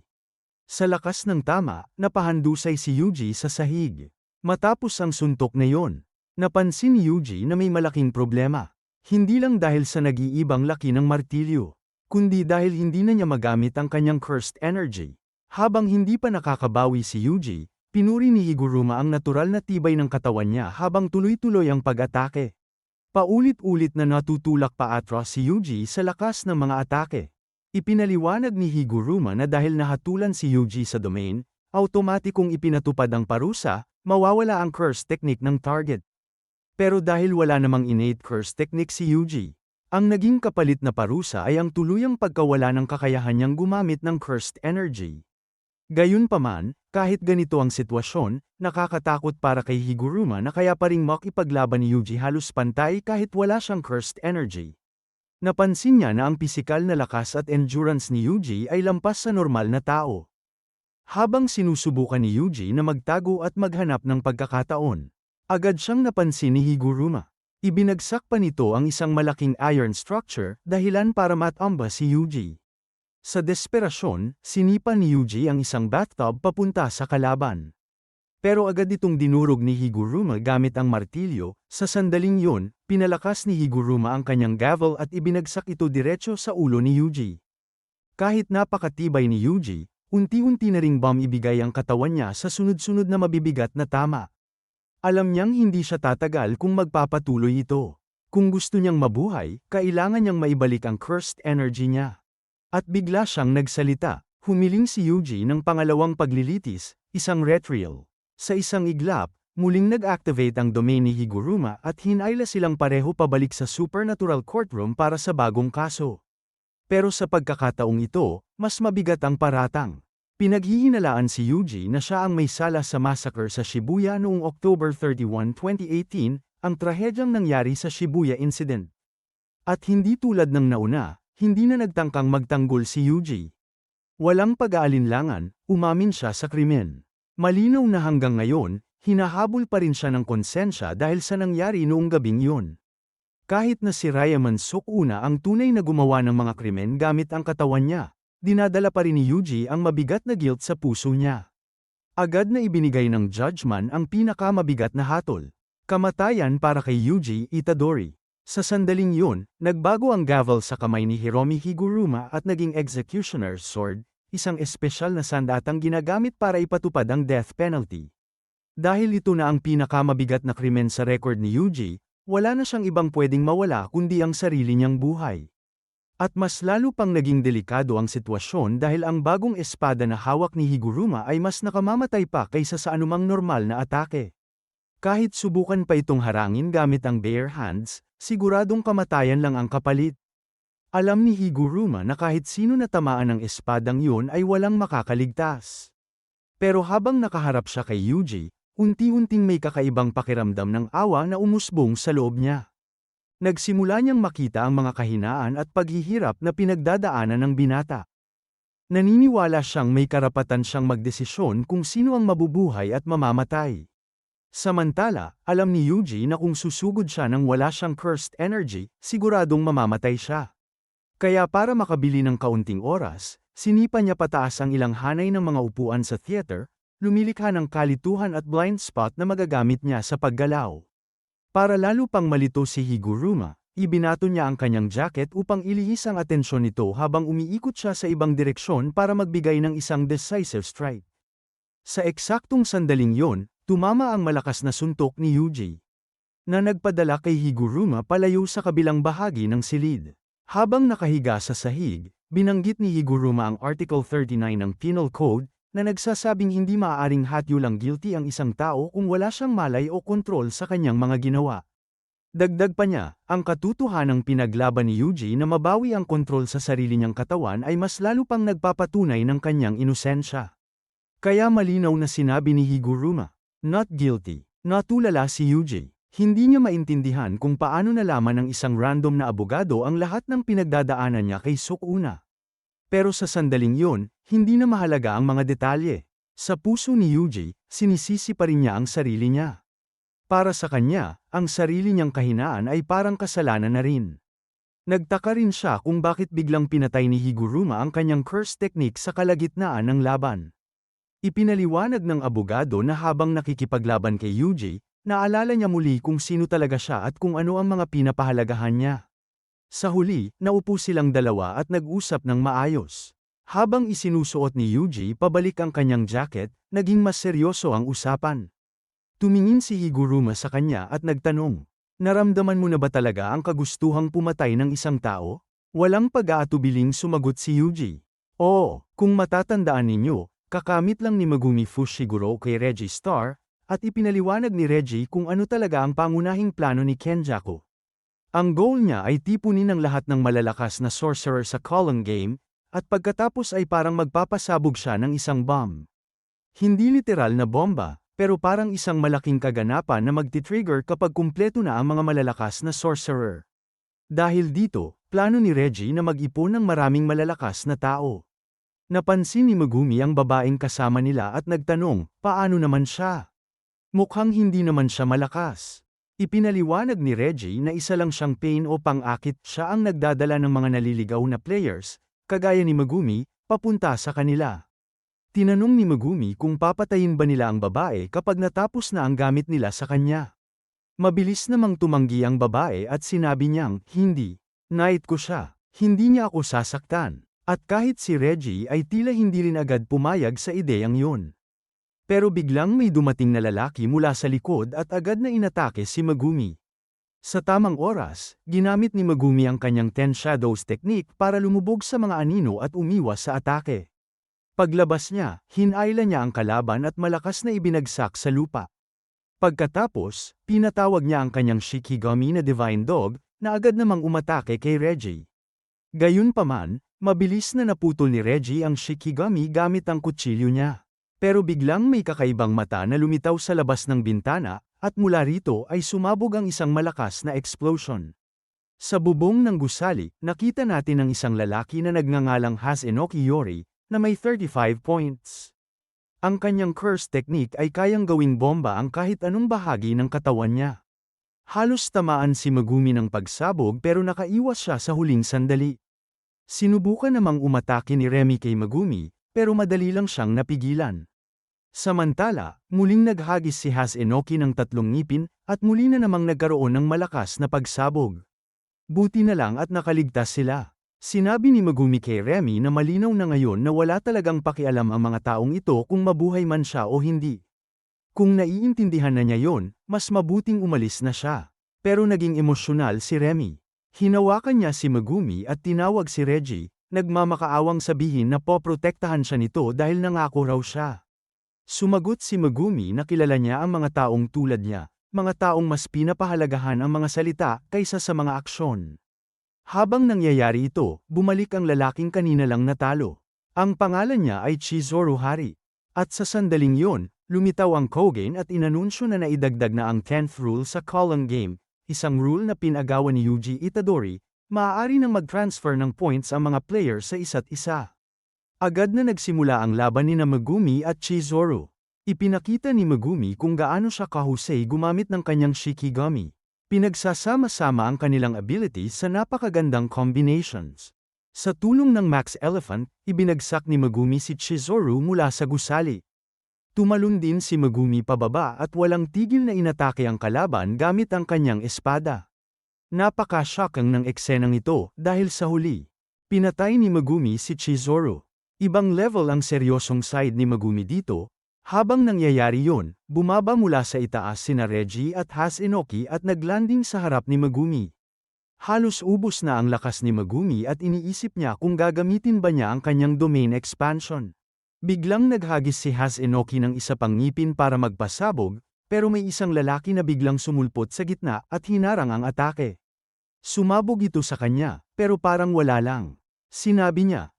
Sa lakas ng tama, napahandusay si Yuji sa sahig. Matapos ang suntok na yon, napansin ni Yuji na may malaking problema. Hindi lang dahil sa nag-iibang laki ng martilyo, kundi dahil hindi na niya magamit ang kanyang cursed energy. Habang hindi pa nakakabawi si Yuji, pinuri ni Higuruma ang natural na tibay ng katawan niya habang tuloy-tuloy ang pag-atake. Paulit-ulit na natutulak pa atras si Yuji sa lakas ng mga atake. Ipinaliwanag ni Higuruma na dahil nahatulan si Yuji sa domain, automatikong ipinatupad ang parusa, mawawala ang curse technique ng target. Pero dahil wala namang innate curse technique si Yuji, ang naging kapalit na parusa ay ang tuluyang pagkawala ng kakayahan niyang gumamit ng cursed energy. Gayunpaman, kahit ganito ang sitwasyon, nakakatakot para kay Higuruma na kaya pa ring makipaglaban ni Yuji halos pantay kahit wala siyang cursed energy. Napansin niya na ang pisikal na lakas at endurance ni Yuji ay lampas sa normal na tao. Habang sinusubukan ni Yuji na magtago at maghanap ng pagkakataon, agad siyang napansin ni Higuruma. Ibinagsak pa nito ang isang malaking iron structure, dahilan para matamba si Yuji. Sa desperasyon, sinipa ni Yuji ang isang bathtub papunta sa kalaban. Pero agad itong dinurog ni Higuruma gamit ang martilyo. Sa sandaling yun, pinalakas ni Higuruma ang kanyang gavel at ibinagsak ito diretso sa ulo ni Yuji. Kahit napakatibay ni Yuji, unti-unti na ring ibigay ang katawan niya sa sunod-sunod na mabibigat na tama. Alam niyang hindi siya tatagal kung magpapatuloy ito. Kung gusto niyang mabuhay, kailangan niyang maibalik ang cursed energy niya. At bigla siyang nagsalita, humiling si Yuji ng pangalawang paglilitis, isang retrial. Sa isang iglap, muling nag-activate ang domain ni Higuruma at hinayla silang pareho pabalik sa supernatural courtroom para sa bagong kaso. Pero sa pagkakataong ito, mas mabigat ang paratang. Pinaghihinalaan si Yuji na siya ang may sala sa massacre sa Shibuya noong October 31, 2018, ang trahedyang nangyari sa Shibuya Incident. At hindi tulad ng nauna, hindi na nagtangkang magtanggol si Yuji. Walang pag-aalinlangan, umamin siya sa krimen. Malinaw na hanggang ngayon, hinahabol pa rin siya ng konsensya dahil sa nangyari noong gabing yun. Kahit na si Ryaman Sukuna ang tunay na gumawa ng mga krimen gamit ang katawan niya, dinadala pa rin ni Yuji ang mabigat na guilt sa puso niya. Agad na ibinigay ng judgment ang pinakamabigat na hatol. Kamatayan para kay Yuji Itadori. Sa sandaling yun, nagbago ang gavel sa kamay ni Hiromi Higuruma at naging executioner's sword, isang espesyal na sandatang ginagamit para ipatupad ang death penalty. Dahil ito na ang pinakamabigat na krimen sa record ni Yuji, wala na siyang ibang pwedeng mawala kundi ang sarili niyang buhay. At mas lalo pang naging delikado ang sitwasyon dahil ang bagong espada na hawak ni Higuruma ay mas nakamamatay pa kaysa sa anumang normal na atake. Kahit subukan pa itong harangin gamit ang bare hands, siguradong kamatayan lang ang kapalit. Alam ni Higuruma na kahit sino na tamaan ng espadang yun ay walang makakaligtas. Pero habang nakaharap siya kay Yuji, unti-unting may kakaibang pakiramdam ng awa na umusbong sa loob niya. Nagsimula niyang makita ang mga kahinaan at paghihirap na pinagdadaanan ng binata. Naniniwala siyang may karapatan siyang magdesisyon kung sino ang mabubuhay at mamamatay. Samantala, alam ni Yuji na kung susugod siya nang wala siyang cursed energy, siguradong mamamatay siya. Kaya para makabili ng kaunting oras, sinipa niya pataas ang ilang hanay ng mga upuan sa theater, lumilikha ng kalituhan at blind spot na magagamit niya sa paggalaw. Para lalo pang malito si Higuruma, ibinato niya ang kanyang jacket upang ilihis ang atensyon nito habang umiikot siya sa ibang direksyon para magbigay ng isang decisive strike. Sa eksaktong sandaling yon, tumama ang malakas na suntok ni Yuji, na nagpadala kay Higuruma palayo sa kabilang bahagi ng silid. Habang nakahiga sa sahig, binanggit ni Higuruma ang Article 39 ng Penal Code, na nagsasabing hindi maaaring hatyulang guilty ang isang tao kung wala siyang malay o kontrol sa kanyang mga ginawa. Dagdag pa niya, ang katotohanang pinaglaban ni Yuji na mabawi ang kontrol sa sarili niyang katawan ay mas lalo pang nagpapatunay ng kanyang inosensya. Kaya malinaw na sinabi ni Higuruma, "Not guilty." Natulala si Yuji. Hindi niya maintindihan kung paano nalaman ng isang random na abogado ang lahat ng pinagdadaanan niya kay Sukuna. Pero sa sandaling yun, hindi na mahalaga ang mga detalye. Sa puso ni Yuji, sinisisi pa rin niya ang sarili niya. Para sa kanya, ang sarili niyang kahinaan ay parang kasalanan na rin. Nagtaka rin siya kung bakit biglang pinatay ni Higuruma ang kanyang curse technique sa kalagitnaan ng laban. Ipinaliwanag ng abogado na habang nakikipaglaban kay Yuji, naalala niya muli kung sino talaga siya at kung ano ang mga pinapahalagahan niya. Sa huli, naupo silang dalawa at nag-usap ng maayos. Habang isinusuot ni Yuji pabalik ang kanyang jacket, naging mas seryoso ang usapan. Tumingin si Higuruma sa kanya at nagtanong, "Naramdaman mo na ba talaga ang kagustuhang pumatay ng isang tao?" Walang pag-aatubiling sumagot si Yuji. "Oo, kung matatandaan ninyo, kakamit lang ni Megumi Fushiguro kay Reggie Star, at ipinaliwanag ni Reggie kung ano talaga ang pangunahing plano ni Kenjaku. Ang goal niya ay tipunin ang lahat ng malalakas na sorcerer sa Column Game, at pagkatapos ay parang magpapasabog siya ng isang bomb. Hindi literal na bomba, pero parang isang malaking kaganapan na magti-trigger kapag kumpleto na ang mga malalakas na sorcerer. Dahil dito, plano ni Reggie na mag-ipon ng maraming malalakas na tao. Napansin ni Megumi ang babaeng kasama nila at nagtanong, paano naman siya? Mukhang hindi naman siya malakas. Ipinaliwanag ni Reggie na isa lang siyang pain o pang-akit, siya ang nagdadala ng mga naliligaw na players, kagaya ni Megumi, papunta sa kanila. Tinanong ni Megumi kung papatayin ba nila ang babae kapag natapos na ang gamit nila sa kanya. Mabilis namang tumanggi ang babae at sinabi niyang, hindi. Night ko siya. Hindi niya ako sasaktan. At kahit si Reggie ay tila hindi rin agad pumayag sa ideyang yun. Pero biglang may dumating na lalaki mula sa likod at agad na inatake si Megumi. Sa tamang oras, ginamit ni Megumi ang kanyang Ten Shadows technique para lumubog sa mga anino at umiwas sa atake. Paglabas niya, hinayla niya ang kalaban at malakas na ibinagsak sa lupa. Pagkatapos, pinatawag niya ang kanyang Shikigami na Divine Dog, na agad namang umatake kay Reggie. Gayunpaman, mabilis na naputol ni Reggie ang Shikigami gamit ang kutsilyo niya. Pero biglang may kakaibang mata na lumitaw sa labas ng bintana, at mula rito ay sumabog ang isang malakas na explosion. Sa bubong ng gusali, nakita natin ang isang lalaki na nagngangalang Hasenoko Yori, na may 35 points. Ang kanyang curse technique ay kayang gawing bomba ang kahit anong bahagi ng katawan niya. Halos tamaan si Megumi ng pagsabog pero nakaiwas siya sa huling sandali. Sinubukan namang umatake ni Remy kay Megumi, pero madali lang siyang napigilan. Samantala, muling naghagis si Hasenoko ng 3 ngipin, at muli na namang nagkaroon ng malakas na pagsabog. Buti na lang at nakaligtas sila. Sinabi ni Megumi kay Remy na malinaw na ngayon na wala talagang pakialam ang mga taong ito kung mabuhay man siya o hindi. Kung naiintindihan na niya yon, mas mabuting umalis na siya. Pero naging emosyonal si Remy. Hinawakan niya si Megumi at tinawag si Reggie, nagmamakaawang sabihin na poprotektahan siya nito dahil nangako raw siya. Sumagot si Megumi na kilala niya ang mga taong tulad niya, mga taong mas pinapahalagahan ang mga salita kaysa sa mga aksyon. Habang nangyayari ito, bumalik ang lalaking kanina lang natalo. Ang pangalan niya ay Chizuru Hari. At sa sandaling yon, lumitaw ang Kogen at inanunsyo na naidagdag na ang 10th rule sa Column Game, isang rule na pinagawa ni Yuji Itadori, maaari nang mag-transfer ng points ang mga player sa isa't isa. Agad na nagsimula ang laban ni Megumi at Chizuru. Ipinakita ni Megumi kung gaano siya kahusay gumamit ng kanyang Shikigami. Pinagsasama-sama ang kanilang abilities sa napakagandang combinations. Sa tulong ng Max Elephant, ibinagsak ni Megumi si Chizuru mula sa gusali. Tumalon din si Megumi pababa at walang tigil na inatake ang kalaban gamit ang kanyang espada. Napaka-shocking ng eksenang ito dahil sa huli, pinatay ni Megumi si Chizuru. Ibang level ang seryosong side ni Megumi dito. Habang nangyayari yon, bumaba mula sa itaas sina Reggie at Hasenoko at naglanding sa harap ni Megumi. Halos ubos na ang lakas ni Megumi at iniisip niya kung gagamitin ba niya ang kanyang domain expansion. Biglang naghagis si Hasenoko ng isa pang ngipin para magpasabog, pero may isang lalaki na biglang sumulpot sa gitna at hinarang ang atake. Sumabog ito sa kanya, pero parang wala lang. Sinabi niya,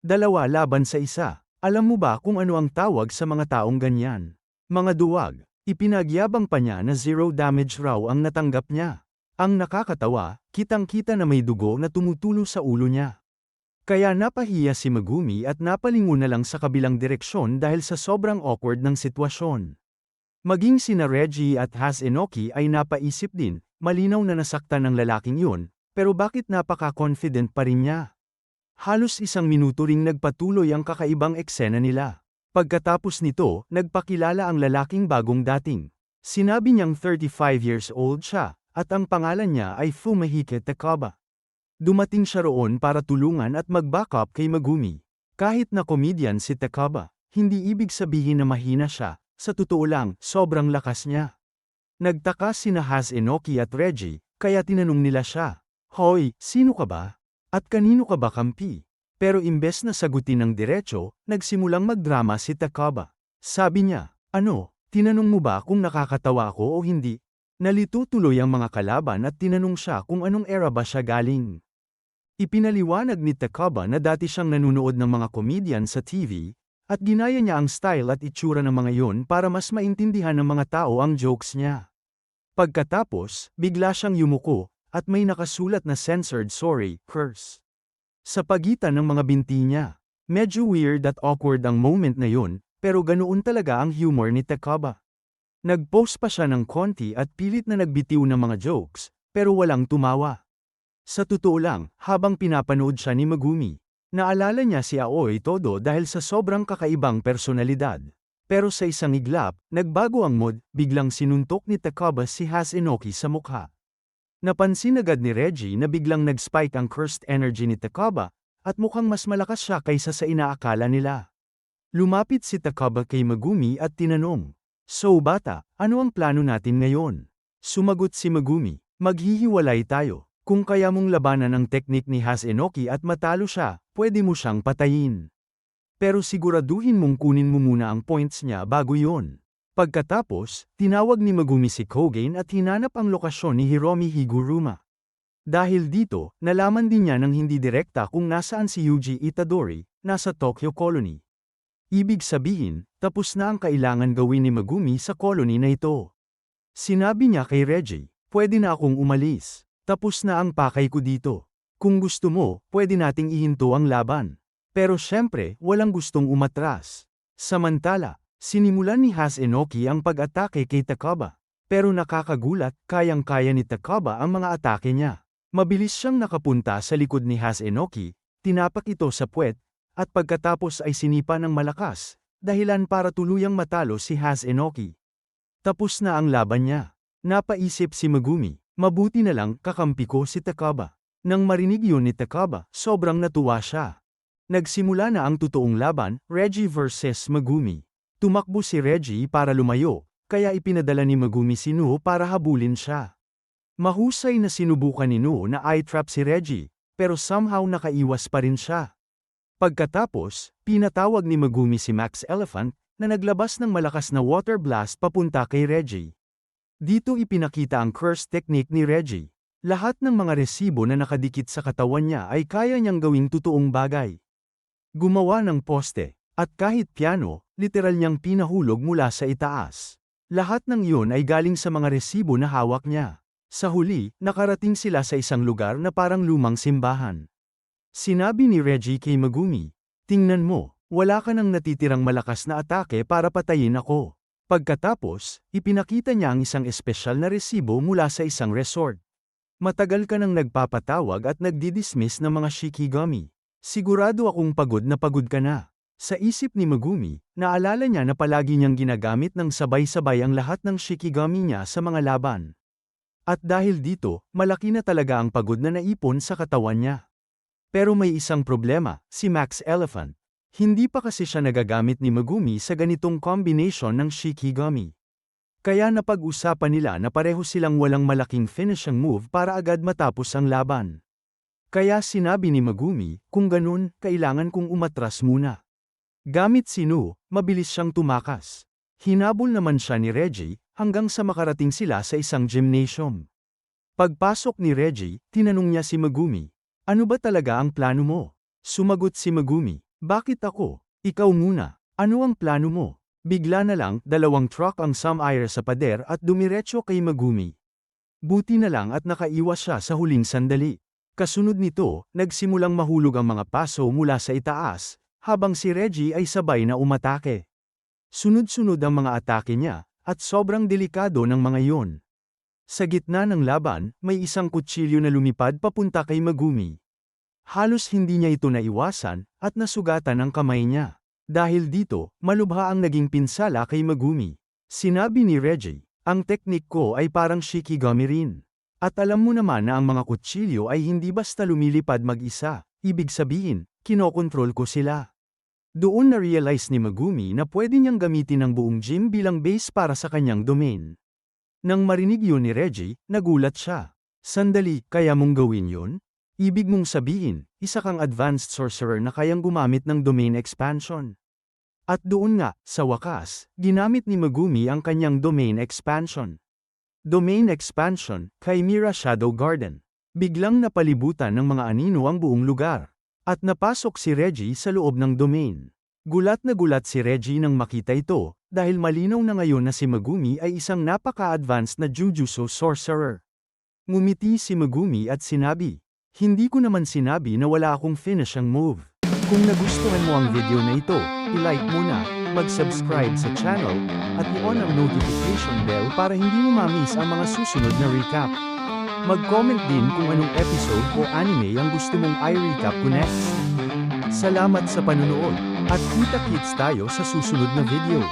dalawa laban sa isa. Alam mo ba kung ano ang tawag sa mga taong ganyan? Mga duwag. Ipinagyabang pa niya na 0 damage raw ang natanggap niya. Ang nakakatawa, kitang-kita na may dugo na tumutulo sa ulo niya. Kaya napahiya si Megumi at napalingon na lang sa kabilang direksyon dahil sa sobrang awkward ng sitwasyon. Maging sina Reggie at Enoki ay napaisip din, malinaw na nasaktan ng lalaking yun, pero bakit napaka-confident pa rin niya? Halos 1 minuto ring nagpatuloy ang kakaibang eksena nila. Pagkatapos nito, nagpakilala ang lalaking bagong dating. Sinabi niyang 35 years old siya, at ang pangalan niya ay Fumihiko Takaba. Dumating siya roon para tulungan at mag-backup kay Megumi. Kahit na comedian si Takaba, hindi ibig sabihin na mahina siya, sa totoo lang, sobrang lakas niya. Nagtaka sina Enoki at Reggie, kaya tinanong nila siya, "Hoy, sino ka ba? At kanino ka ba kampi?" Pero imbes na sagutin ng diretso, nagsimulang magdrama si Takaba. Sabi niya, "Ano, tinanong mo ba kung nakakatawa ako o hindi?" Nalito tuloy ang mga kalaban at tinanong siya kung anong era ba siya galing. Ipinaliwanag ni Takaba na dati siyang nanunood ng mga comedian sa TV, at ginaya niya ang style at itsura ng mga yon para mas maintindihan ng mga tao ang jokes niya. Pagkatapos, bigla siyang yumuko, at may nakasulat na censored sorry, curse. Sa pagitan ng mga binti niya. Medyo weird at awkward ang moment na yon, pero ganoon talaga ang humor ni Takaba. Nag-post pa siya ng konti at pilit na nagbitiw ng mga jokes, pero walang tumawa. Sa totoo lang, habang pinapanood siya ni Megumi, naalala niya si Aoi Todo dahil sa sobrang kakaibang personalidad. Pero sa isang iglap, nagbago ang mood, biglang sinuntok ni Takaba si Enoki sa mukha. Napansin agad ni Reggie na biglang nag-spike ang cursed energy ni Takaba, at mukhang mas malakas siya kaysa sa inaakala nila. Lumapit si Takaba kay Megumi at tinanong, "So bata, ano ang plano natin ngayon?" Sumagot si Megumi, "Maghihiwalay tayo. Kung kaya mong labanan ang teknik ni Enoki at matalo siya, pwede mo siyang patayin. Pero siguraduhin mong kunin mo muna ang points niya bago yon." Pagkatapos, tinawag ni Megumi si Kogen at hinanap ang lokasyon ni Hiromi Higuruma. Dahil dito, nalaman din niya ng hindi direkta kung nasaan si Yuji Itadori, nasa Tokyo Colony. Ibig sabihin, tapos na ang kailangan gawin ni Megumi sa colony na ito. Sinabi niya kay Reggie, "Pwede na akong umalis. Tapos na ang pakay ko dito. Kung gusto mo, pwede nating ihinto ang laban." Pero syempre, walang gustong umatras. Samantala, sinimulan ni Enoki ang pag-atake kay Takaba. Pero nakakagulat, kayang-kaya ni Takaba ang mga atake niya. Mabilis siyang nakapunta sa likod ni Enoki, tinapak ito sa puwet, at pagkatapos ay sinipa ng malakas, dahilan para tuluyang matalo si Enoki. Tapos na ang laban niya. Napaisip si Megumi, mabuti na lang kakampi ko si Takaba. Nang marinig yun ni Takaba, sobrang natuwa siya. Nagsimula na ang totoong laban, Reggie versus Megumi. Tumakbo si Reggie para lumayo, kaya ipinadala ni Megumi si Nuo para habulin siya. Mahusay na sinubukan ni Nuo na eye-trap si Reggie, pero somehow nakaiwas pa rin siya. Pagkatapos, pinatawag ni Megumi si Max Elephant, na naglabas ng malakas na water blast papunta kay Reggie. Dito ipinakita ang curse technique ni Reggie. Lahat ng mga resibo na nakadikit sa katawan niya ay kaya niyang gawing totoong bagay. Gumawa ng poste, at kahit piano, literal niyang pinahulog mula sa itaas. Lahat ng iyon ay galing sa mga resibo na hawak niya. Sa huli, nakarating sila sa isang lugar na parang lumang simbahan. Sinabi ni Reggie kay Megumi, "Tingnan mo, wala ka nang natitirang malakas na atake para patayin ako." Pagkatapos, ipinakita niya ang isang espesyal na resibo mula sa isang resort. "Matagal ka nang nagpapatawag at nagdidismiss ng mga shikigami. Sigurado akong pagod na pagod ka na." Sa isip ni Megumi, naalala niya na palagi niyang ginagamit ng sabay-sabay ang lahat ng shikigami niya sa mga laban. At dahil dito, malaki na talaga ang pagod na naipon sa katawan niya. Pero may isang problema, si Max Elephant. Hindi pa kasi siya nagagamit ni Megumi sa ganitong combination ng shikigami. Kaya napag-usapan nila na pareho silang walang malaking finishing move para agad matapos ang laban. Kaya sinabi ni Megumi, kung ganun, kailangan kong umatras muna. Gamit si Nuo, mabilis siyang tumakas. Hinabol naman siya ni Reggie, hanggang sa makarating sila sa isang gymnasium. Pagpasok ni Reggie, tinanong niya si Megumi, "Ano ba talaga ang plano mo?" Sumagot si Megumi, "Bakit ako? Ikaw muna. Ano ang plano mo?" Bigla na lang, 2 truck ang sumire sa pader at dumiretso kay Megumi. Buti na lang at nakaiwas siya sa huling sandali. Kasunod nito, nagsimulang mahulog ang mga paso mula sa itaas, habang si Reggie ay sabay na umatake. Sunod-sunod ang mga atake niya, at sobrang delikado ng mga iyon. Sa gitna ng laban, may isang kutsilyo na lumipad papunta kay Megumi. Halos hindi niya ito naiwasan, at nasugatan ang kamay niya. Dahil dito, malubha ang naging pinsala kay Megumi. Sinabi ni Reggie, ang teknik ko ay parang Shikigami rin. At alam mo naman na ang mga kutsilyo ay hindi basta lumilipad mag-isa, ibig sabihin, kinokontrol ko sila. Doon na-realize ni Megumi na pwede niyang gamitin ang buong gym bilang base para sa kanyang domain. Nang marinig yun ni Reggie, nagulat siya. Sandali, kaya mong gawin yun? Ibig mong sabihin, isa kang advanced sorcerer na kayang gumamit ng domain expansion. At doon nga, sa wakas, ginamit ni Megumi ang kanyang domain expansion. Domain expansion, Chimera Shadow Garden. Biglang napalibutan ng mga anino ang buong lugar. At napasok si Reggie sa loob ng domain. Gulat na gulat si Reggie nang makita ito, dahil malinaw na ngayon na si Megumi ay isang napaka-advanced na Jujutsu sorcerer. Ngumiti si Megumi at sinabi, hindi ko naman sinabi na wala akong finishing move. Kung nagustuhan mo ang video na ito, i-like mo na, mag-subscribe sa channel, at i-on ang notification bell para hindi mo ma-miss ang mga susunod na recap. Mag-comment din kung anong episode o anime ang gusto mong i-recap ko next. Salamat sa panunood, at kita-kits tayo sa susunod na video.